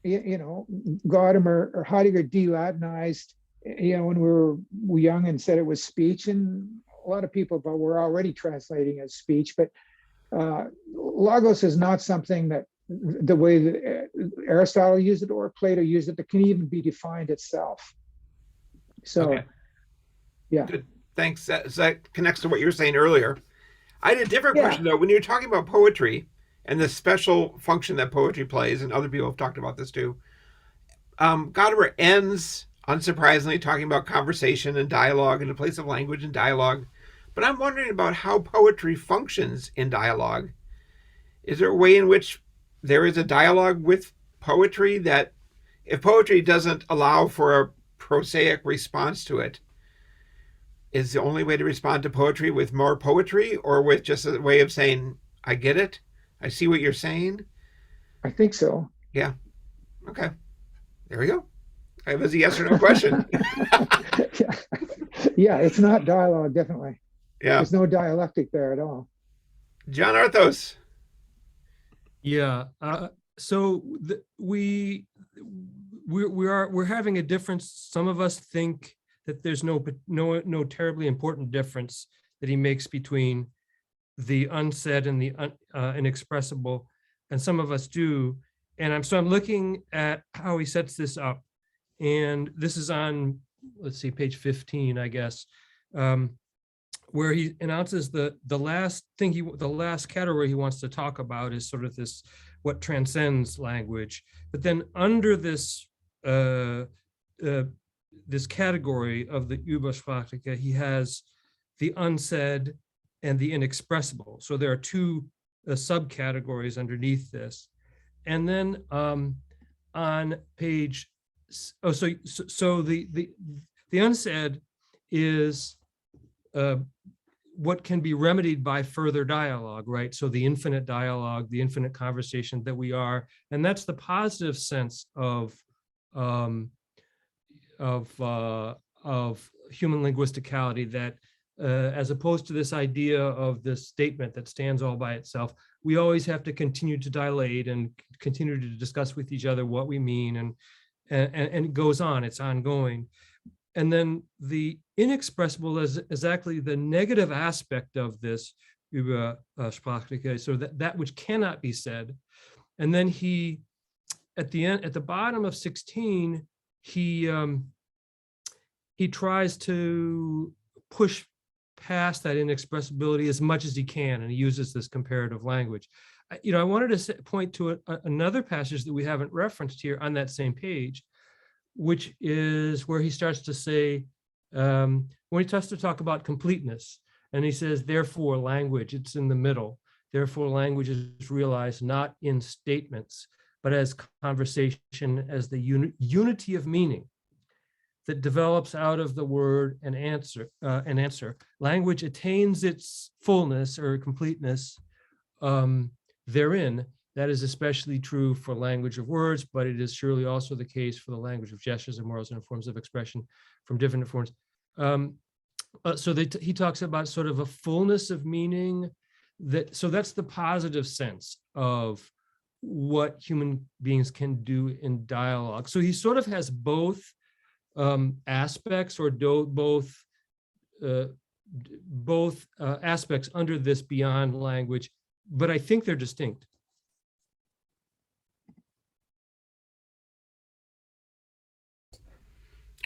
Gadamer or Heidegger de-Latinized, when we were young and said it was speech. And a lot of people were already translating as speech, but logos is not something that the way that Aristotle used it or Plato used it, that can even be defined itself. So, okay. Yeah. Good. Thanks. That connects to what you were saying earlier. I had a different question though. When you're talking about poetry and the special function that poetry plays, and other people have talked about this too, Gadamer ends, unsurprisingly, talking about conversation and dialogue and the place of language and dialogue. But I'm wondering about how poetry functions in dialogue. Is there a way in which there is a dialogue with poetry that, if poetry doesn't allow for a prosaic response to it, is the only way to respond to poetry with more poetry, or with just a way of saying, I get it, I see what you're saying? I think so. Yeah. Okay. There we go. It was a yes or no question. Yeah, it's not dialogue, definitely. Yeah. There's no dialectic there at all. John Arthos. Yeah. So we're having a difference. Some of us think that there's no terribly important difference that he makes between the unsaid and the inexpressible, and some of us do. And I'm looking at how he sets this up, and this is on, let's see, page 15, I guess, where he announces the last category he wants to talk about is sort of this, what transcends language. But then under this this category of the Übersprachliche, he has the unsaid and the inexpressible. So there are two subcategories underneath this. And then on page, so the unsaid is what can be remedied by further dialogue, right? So the infinite dialogue, the infinite conversation that we are, and that's the positive sense of human linguisticality, that as opposed to this idea of this statement that stands all by itself, we always have to continue to dilate and continue to discuss with each other what we mean, and it goes on, it's ongoing. And then the inexpressible is exactly the negative aspect of this Übersprachliche, so that which cannot be said. And then he, at the bottom of 16, he tries to push past that inexpressibility as much as he can, and he uses this comparative language. I wanted to point to another passage that we haven't referenced here on that same page, which is where he starts to say, when he starts to talk about completeness, and he says, therefore language, it's in the middle, therefore language is realized not in statements, but as conversation, as the unity of meaning that develops out of the word and answer. Language attains its fullness or completeness therein. That is especially true for language of words, but it is surely also the case for the language of gestures and morals and forms of expression from different forms. He talks about sort of a fullness of meaning. So that's the positive sense of what human beings can do in dialogue. So he sort of has both aspects, or both aspects under this beyond language, but I think they're distinct.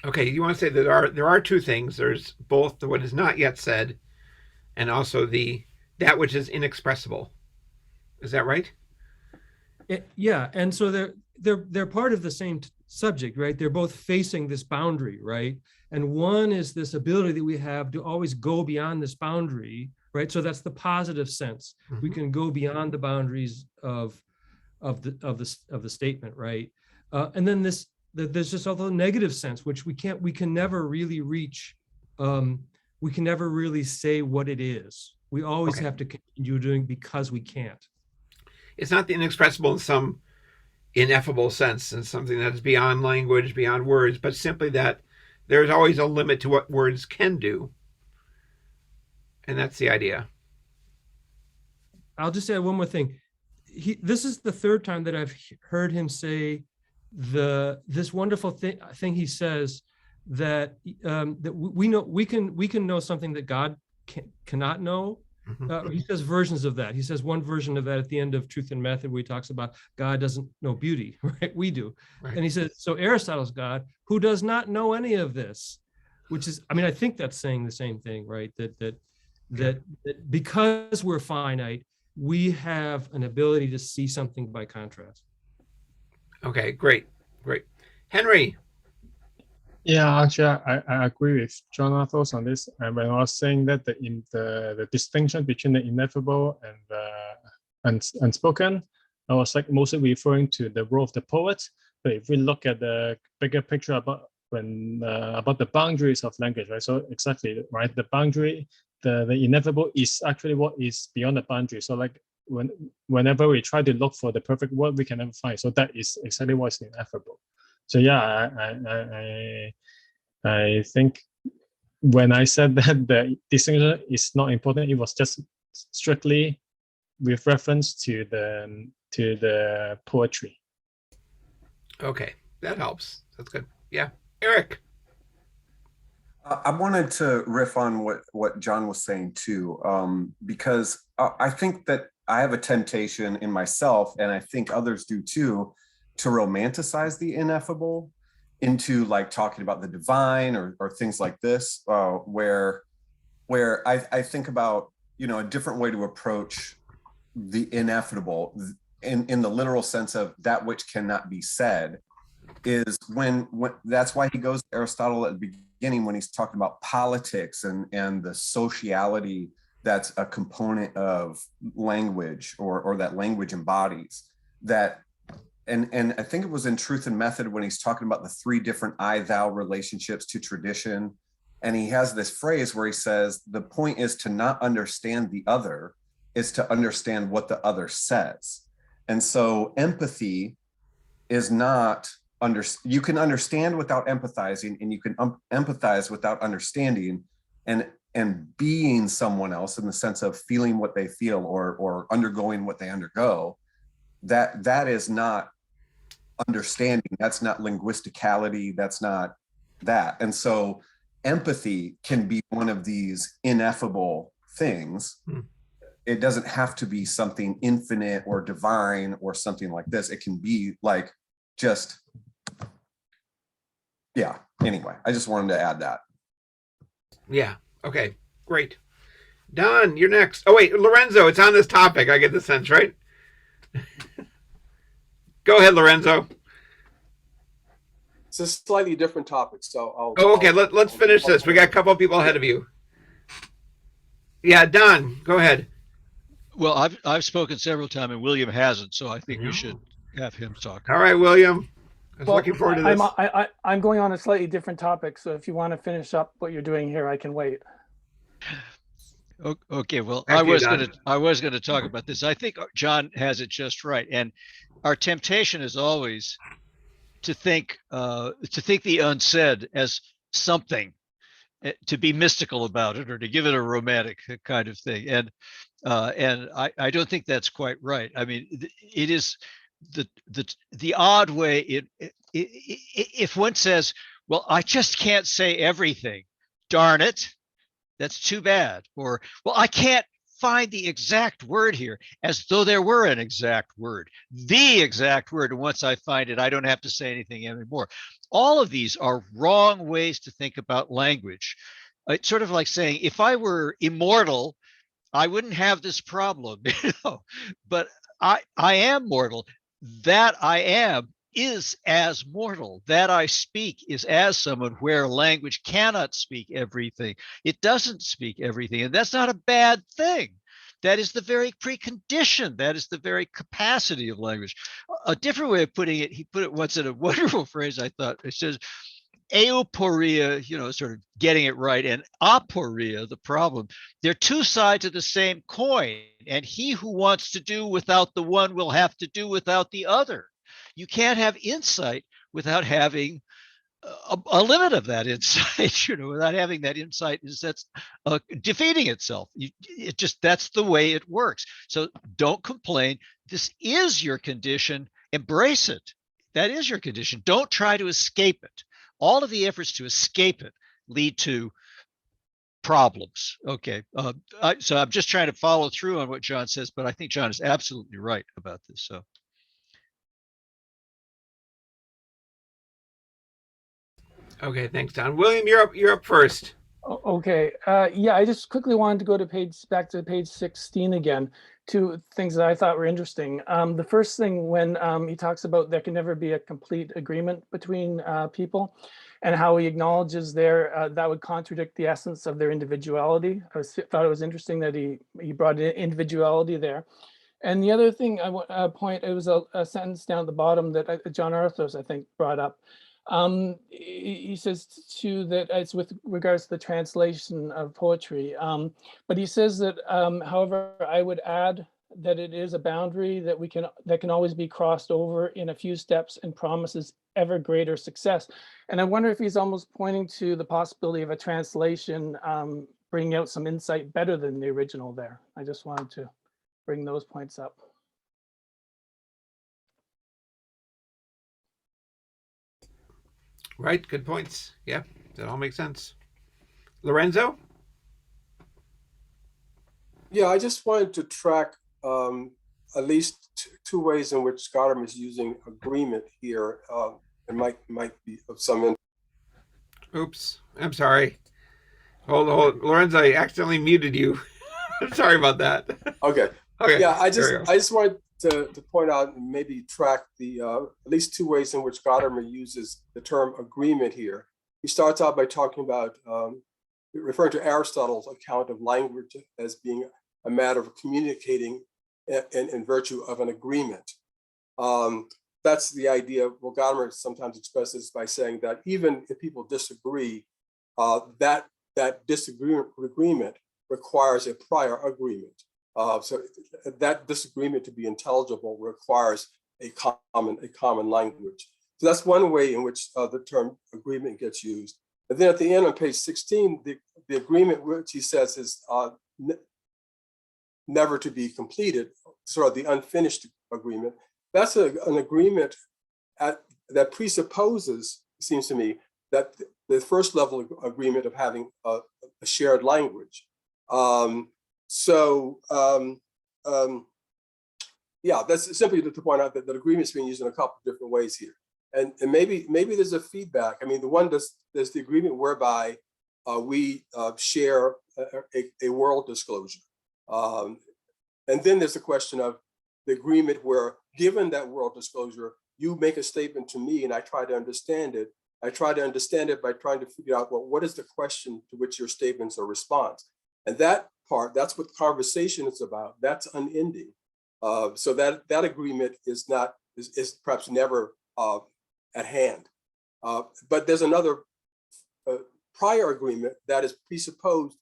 Okay, you want to say that there are two things. There's both the what is not yet said, and also that which is inexpressible. Is that right? Yeah, and so they're part of the same subject, right? They're both facing this boundary, right? And one is this ability that we have to always go beyond this boundary, right? So that's the positive sense. We can go beyond the boundaries of the statement, right? And then there's just all the negative sense, which we can never really reach. We can never really say what it is. We always have to continue doing because we can't. It's not the inexpressible in some ineffable sense and something that's beyond language, beyond words, but simply that there's always a limit to what words can do. And that's the idea. I'll just add one more thing. This is the third time that I've heard him say this wonderful thing he says that that we can know something that God cannot know. He says versions of that. He says one version of that at the end of Truth and Method, where he talks about God doesn't know beauty, right? We do. Right. And he says, so Aristotle's God, who does not know any of this, which is, I mean, I think that's saying the same thing, right? That because we're finite, we have an ability to see something by contrast. Okay, great. Henry. Yeah, actually, I agree with Jonathan on this. And when I was saying that the distinction between the ineffable and the unspoken, I was like mostly referring to the role of the poet. But if we look at the bigger picture about the boundaries of language, right? So exactly, right? The boundary, the ineffable is actually what is beyond the boundary. So like whenever we try to look for the perfect word, we can never find. So that is exactly what's ineffable. So yeah, I think when I said that the distinction is not important, it was just strictly with reference to the poetry. Okay, that helps. That's good. Yeah, Eric. I wanted to riff on what John was saying too, because I think that I have a temptation in myself, and I think others do too, to romanticize the ineffable into like talking about the divine or things like this, where I think about, a different way to approach the ineffable in the literal sense of that which cannot be said, is when that's why he goes to Aristotle at the beginning when he's talking about politics and the sociality that's a component of language or that language embodies that. And I think it was in Truth and Method when he's talking about the three different I-thou relationships to tradition. And he has this phrase where he says, the point is to not understand the other, is to understand what the other says. And so empathy is not, you can understand without empathizing, and you can empathize without understanding, and being someone else in the sense of feeling what they feel or undergoing what they undergo. That is not understanding. That's not linguisticality. That's not that. And so empathy can be one of these ineffable things. It doesn't have to be something infinite or divine or something like this. It can be like just, yeah. Anyway, I just wanted to add that. Yeah. Okay, great. Don, you're next. Oh wait, Lorenzo, it's on this topic. I get the sense, right? Go ahead, Lorenzo. It's a slightly different topic, so okay. Let's finish this. We got a couple of people ahead of you. Yeah, Don, go ahead. Well, I've spoken several times, and William hasn't, so I think we should have him talk. All right, William. I was looking forward to this. I'm going on a slightly different topic, so if you want to finish up what you're doing here, I can wait. Okay, well, I was going to talk about this. I think John has it just right, and our temptation is always to think the unsaid as something, to be mystical about it, or to give it a romantic kind of thing, and I don't think that's quite right. I mean, it is the odd way. If one says, "Well, I just can't say everything," darn it. That's too bad. Or, well, I can't find the exact word here as though there were an exact word, the exact word. And once I find it, I don't have to say anything anymore. All of these are wrong ways to think about language. It's sort of like saying, if I were immortal, I wouldn't have this problem, but I am mortal. That I am is as mortal. That I speak is as someone, where language cannot speak everything. It doesn't speak everything, and that's not a bad thing. That is the very precondition. That is the very capacity of language. A different way of putting it, he put it once in a wonderful phrase, I thought. It says, euporia, sort of getting it right, and aporia, the problem. They're two sides of the same coin, and he who wants to do without the one will have to do without the other. You can't have insight without having a limit of that insight, without having that insight that's defeating itself. That's the way it works. So don't complain. This is your condition. Embrace it. That is your condition. Don't try to escape it. All of the efforts to escape it lead to problems. Okay. So I'm just trying to follow through on what John says, but I think John is absolutely right about this. So. Okay, thanks, Don. William, you're up first. Okay. Yeah, I just quickly wanted to go to back to page 16 again. Two things that I thought were interesting. The first thing, when he talks about there can never be a complete agreement between people, and how he acknowledges that would contradict the essence of their individuality. Thought it was interesting that he brought in individuality there. And the other thing I want to point, it was a sentence down at the bottom that John Arthos, I think, brought up. He says too that it's with regards to the translation of poetry, but he says that however, I would add that it is a boundary that can always be crossed over in a few steps and promises ever greater success. And I wonder if he's almost pointing to the possibility of a translation bringing out some insight better than the original there. I just wanted to bring those points up. Right, good points. Yeah, that all makes sense. Lorenzo? Yeah, I just wanted to track at least two ways in which Gadamer is using agreement here. It might be of some interest. Oops, I'm sorry. Hold, Lorenzo, I accidentally muted you. Sorry about that. Okay. Okay. Yeah, I just wanted to point out and maybe track the at least two ways in which Gadamer uses the term agreement here. He starts out by talking about referring to Aristotle's account of language as being a matter of communicating in virtue of an agreement. That's the idea. Well, Gadamer sometimes expresses by saying that even if people disagree, that disagreement requires a prior agreement. So that disagreement to be intelligible requires a common language. So that's one way in which the term agreement gets used. And then at the end on page 16, the agreement which he says is never to be completed, sort of the unfinished agreement. That's an agreement that presupposes, it seems to me, that the first level of agreement of having a shared language. Yeah, that's simply to point out that agreement is being used in a couple of different ways here. And maybe there's a feedback. I mean, there's the agreement whereby we share a world disclosure. And then there's the question of the agreement where, given that world disclosure, you make a statement to me and I try to understand it. I try to understand it by trying to figure out, well, what is the question to which your statements are response? And that part, that's what conversation is about. That's unending. So that agreement is perhaps never at hand. But there's another prior agreement that is presupposed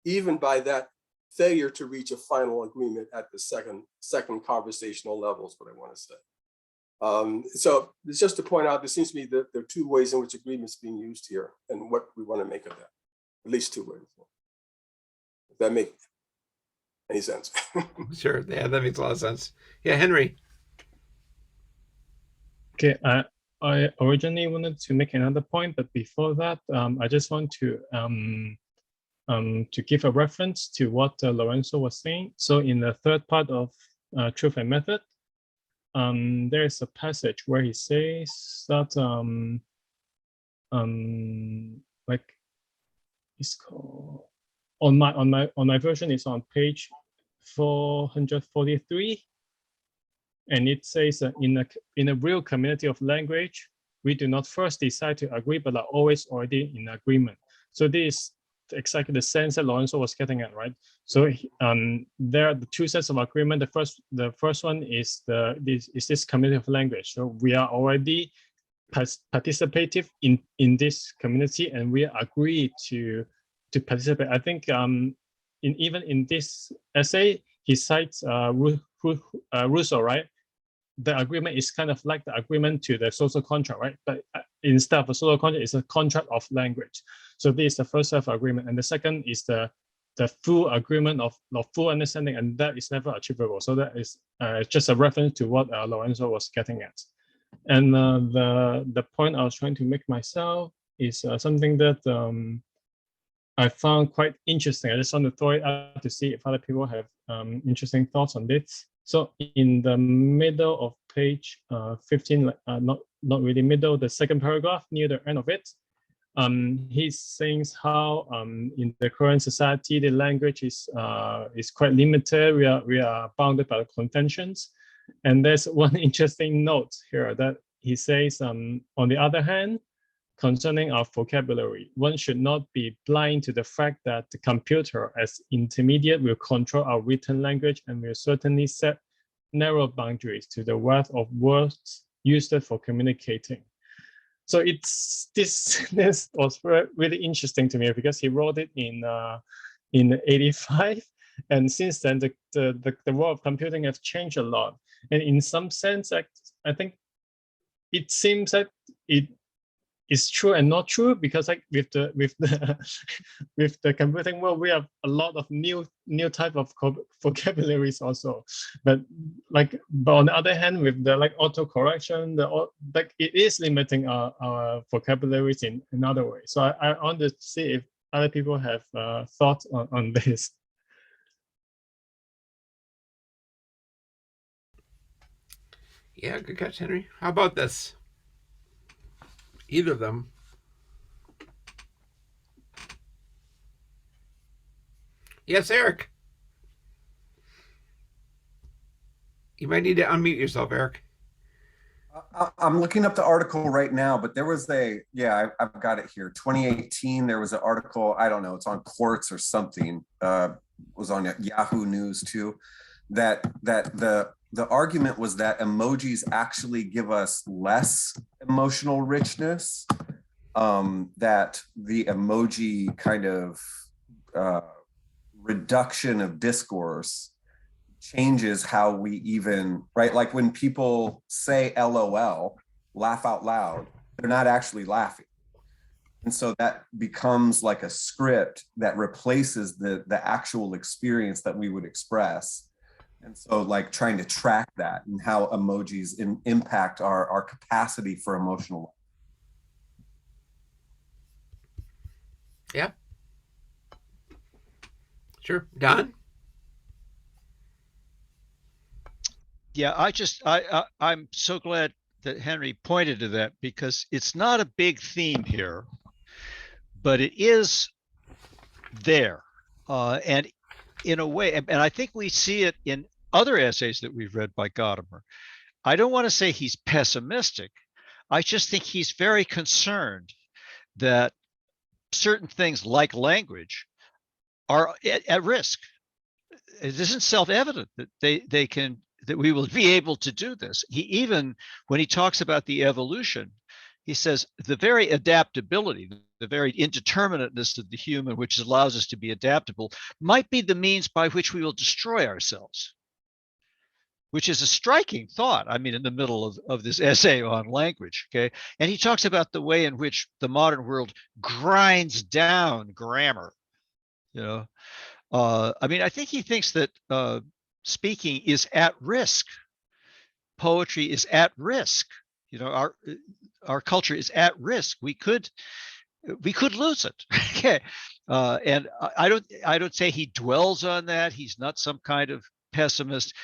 even by that failure to reach a final agreement at the second conversational level is what I want to say. So it's just to point out, there seems to me that there are two ways in which agreement is being used here and what we want to make of that. At least two ways. Does that make any sense? Sure, yeah, that makes a lot of sense. Yeah, Henry. Okay, I originally wanted to make another point, but before that, I just want to to give a reference to what Lorenzo was saying. So in the third part of Truth and Method, there is a passage where he says that like it's called on my version, it's on page 443, and it says in a real community of language, we do not first decide to agree, but are always already in agreement. So this is exactly the sense that Lorenzo was getting at, right? So there are the two sets of agreement. The first one is this community of language. So we are already participative in this community, and we agree to participate. I think even in this essay, he cites Rousseau, right? The agreement is kind of like the agreement to the social contract, right? But instead of a social contract, it's a contract of language. So this is the first set of agreement, and the second is the full agreement of full understanding, and that is never achievable. So that is just a reference to what Lorenzo was getting at. And the point I was trying to make myself is something that I found quite interesting. I just want to throw it out to see if other people have interesting thoughts on this. So in the middle of page 15, not really middle, the second paragraph near the end of it, he's saying how in the current society the language is quite limited. We are bounded by the conventions, and there's one interesting note here that he says, on the other hand, concerning our vocabulary, one should not be blind to the fact that the computer as intermediate will control our written language and will certainly set narrow boundaries to the wealth of words used for communicating. So this was really interesting to me because he wrote it in 85, and since then the world of computing has changed a lot. And in some sense, I think it seems that it is true and not true, because like with the computing world, we have a lot of new type of vocabularies also. But on the other hand, with the auto correction, it is limiting our vocabularies in another way. So I want to see if other people have thoughts on this. Yeah, good catch, Henry. How about this? Either of them. Yes, Eric. You might need to unmute yourself, Eric. I'm looking up the article right now, but there was I've got it here. 2018, there was an article, I don't know, it's on Quartz or something, was on Yahoo News too, that the argument was that emojis actually give us less emotional richness, that the emoji kind of reduction of discourse changes how we even, right? Like when people say LOL, laugh out loud, they're not actually laughing. And so that becomes like a script that replaces the actual experience that we would express. And so like trying to track that and how emojis impact our capacity for emotional. Yeah. Sure. Don? Yeah, I'm so glad that Henry pointed to that, because it's not a big theme here, but it is there. And in a way, and I think we see it in other essays that we've read by Gadamer. I don't want to say he's pessimistic. I just think he's very concerned that certain things like language are at risk. It isn't self-evident that that we will be able to do this. Even when he talks about the evolution, he says the very adaptability, the very indeterminateness of the human, which allows us to be adaptable, might be the means by which we will destroy ourselves, which is a striking thought. I mean, in the middle of this essay on language, okay? And he talks about the way in which the modern world grinds down grammar, I mean, I think he thinks that speaking is at risk. Poetry is at risk. Our culture is at risk. We could we could lose it. Okay. And I don't say he dwells on that. He's not some kind of pessimist,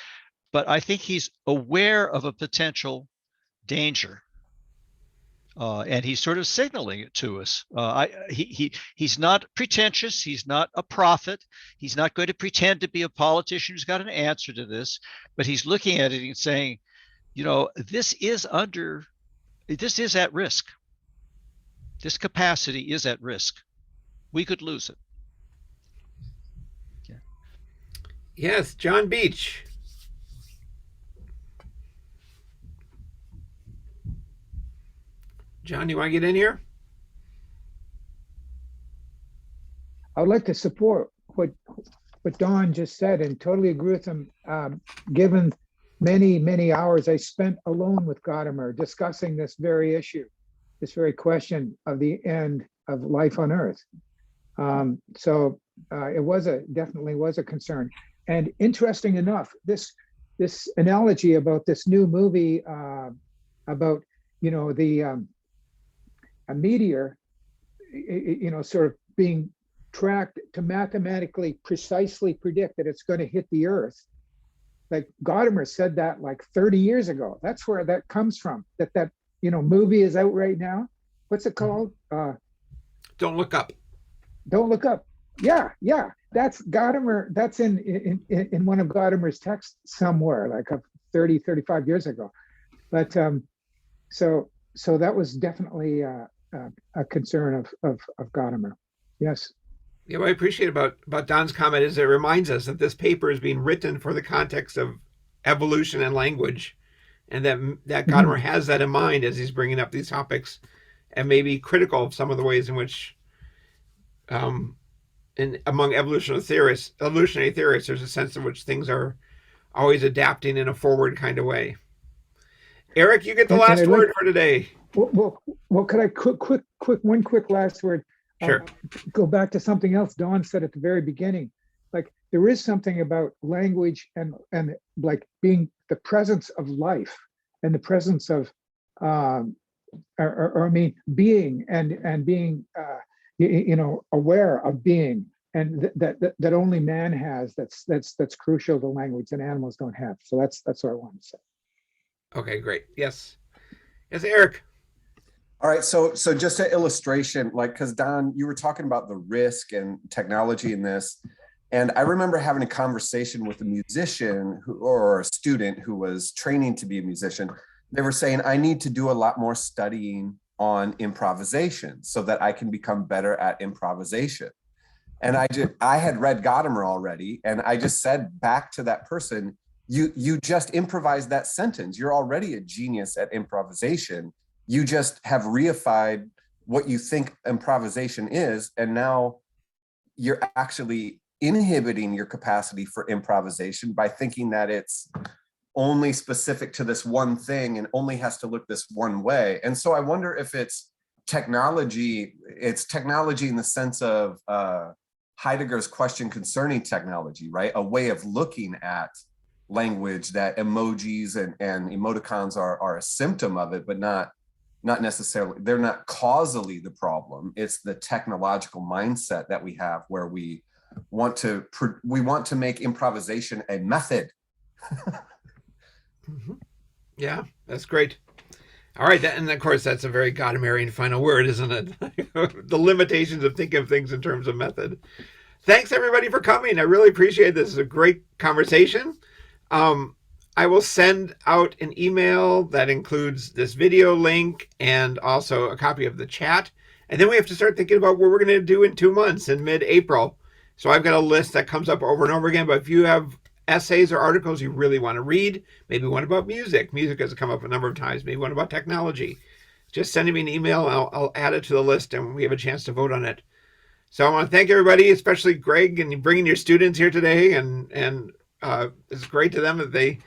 but I think he's aware of a potential danger. And he's sort of signaling it to us. He's not pretentious. He's not a prophet. He's not going to pretend to be a politician who's got an answer to this, but he's looking at it and saying, you know, this is at risk. This capacity is at risk. We could lose it. Yeah. Yes, John Beach. John, you want to get in here? I would like to support what Don just said and totally agree with him. Given many hours I spent alone with Gadamer discussing this very issue, this very question of the end of life on Earth. So it definitely was a concern. And interesting enough, this analogy about this new movie about, you know, a meteor, you know, sort of being tracked to mathematically precisely predict that it's going to hit the Earth. Like Gadamer said that like 30 years ago. That's where that comes from. That you know, movie is out right now. What's it called? Don't Look Up. Don't Look Up. Yeah. That's Gadamer. That's in one of Gadamer's texts somewhere, like 35 years ago. But so that was definitely a concern of Gadamer. Yes. Yeah, what I appreciate about Don's comment is it reminds us that this paper is being written for the context of evolution and language, and that Gadamer has that in mind as he's bringing up these topics, and maybe critical of some of the ways in which, among evolutionary theorists, there's a sense in which things are always adapting in a forward kind of way. Eric, you get the last word for today. Well, could I one quick last word? Sure. Go back to something else Don said at the very beginning. Like there is something about language and like being the presence of life and the presence of being and being you know, aware of being, and that only man has. That's crucial to language and animals don't have. So that's what I wanted to say. Okay, great. Yes, Eric. All right, so just an illustration, like, because Don, you were talking about the risk and technology in this, and I remember having a conversation with a musician or a student who was training to be a musician. They were saying, I need to do a lot more studying on improvisation so that I can become better at improvisation. And I had read Gadamer already, and I just said back to that person, you just improvised that sentence. You're already a genius at improvisation. You just have reified what you think improvisation is, and now you're actually inhibiting your capacity for improvisation by thinking that it's only specific to this one thing and only has to look this one way. And so I wonder if it's technology in the sense of Heidegger's question concerning technology, right? A way of looking at language that emojis and emoticons are a symptom of it, but not necessarily, they're not causally the problem. It's the technological mindset that we have where we want to make improvisation a method. Yeah, that's great. All right, and of course that's a very Gadamerian final word, isn't it? The limitations of thinking of things in terms of method. Thanks everybody for coming. I really appreciate this. It's a great conversation. I will send out an email that includes this video link and also a copy of the chat. And then we have to start thinking about what we're going to do in 2 months in mid-April. So I've got a list that comes up over and over again. But if you have essays or articles you really want to read, maybe one about music. Music has come up a number of times. Maybe one about technology. Just send me an email. I'll add it to the list and we have a chance to vote on it. So I want to thank everybody, especially Greg, and bringing your students here today. And it's great to them that they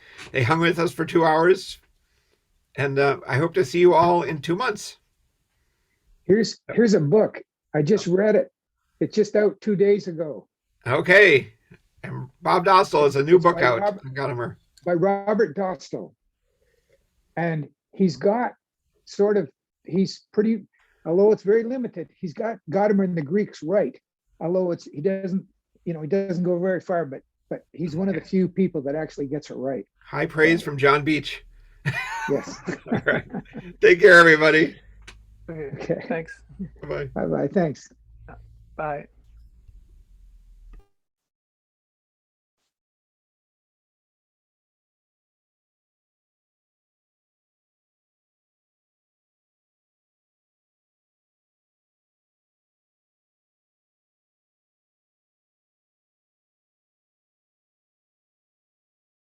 hung with us for 2 hours. And I hope to see you all in 2 months. Here's a book. I just read it. It's just out 2 days ago. Okay. And Bob Dostal has a new book out. Gadamer. By Robert Dostal. And he's got he's pretty although it's very limited, he's got Gadamer and the Greeks right. Although he doesn't go very far, but he's one of the few people that actually gets it right. High praise from John Beach. Yes. All right. Take care, everybody. Okay. Thanks. Bye. Bye-bye. Thanks. Bye.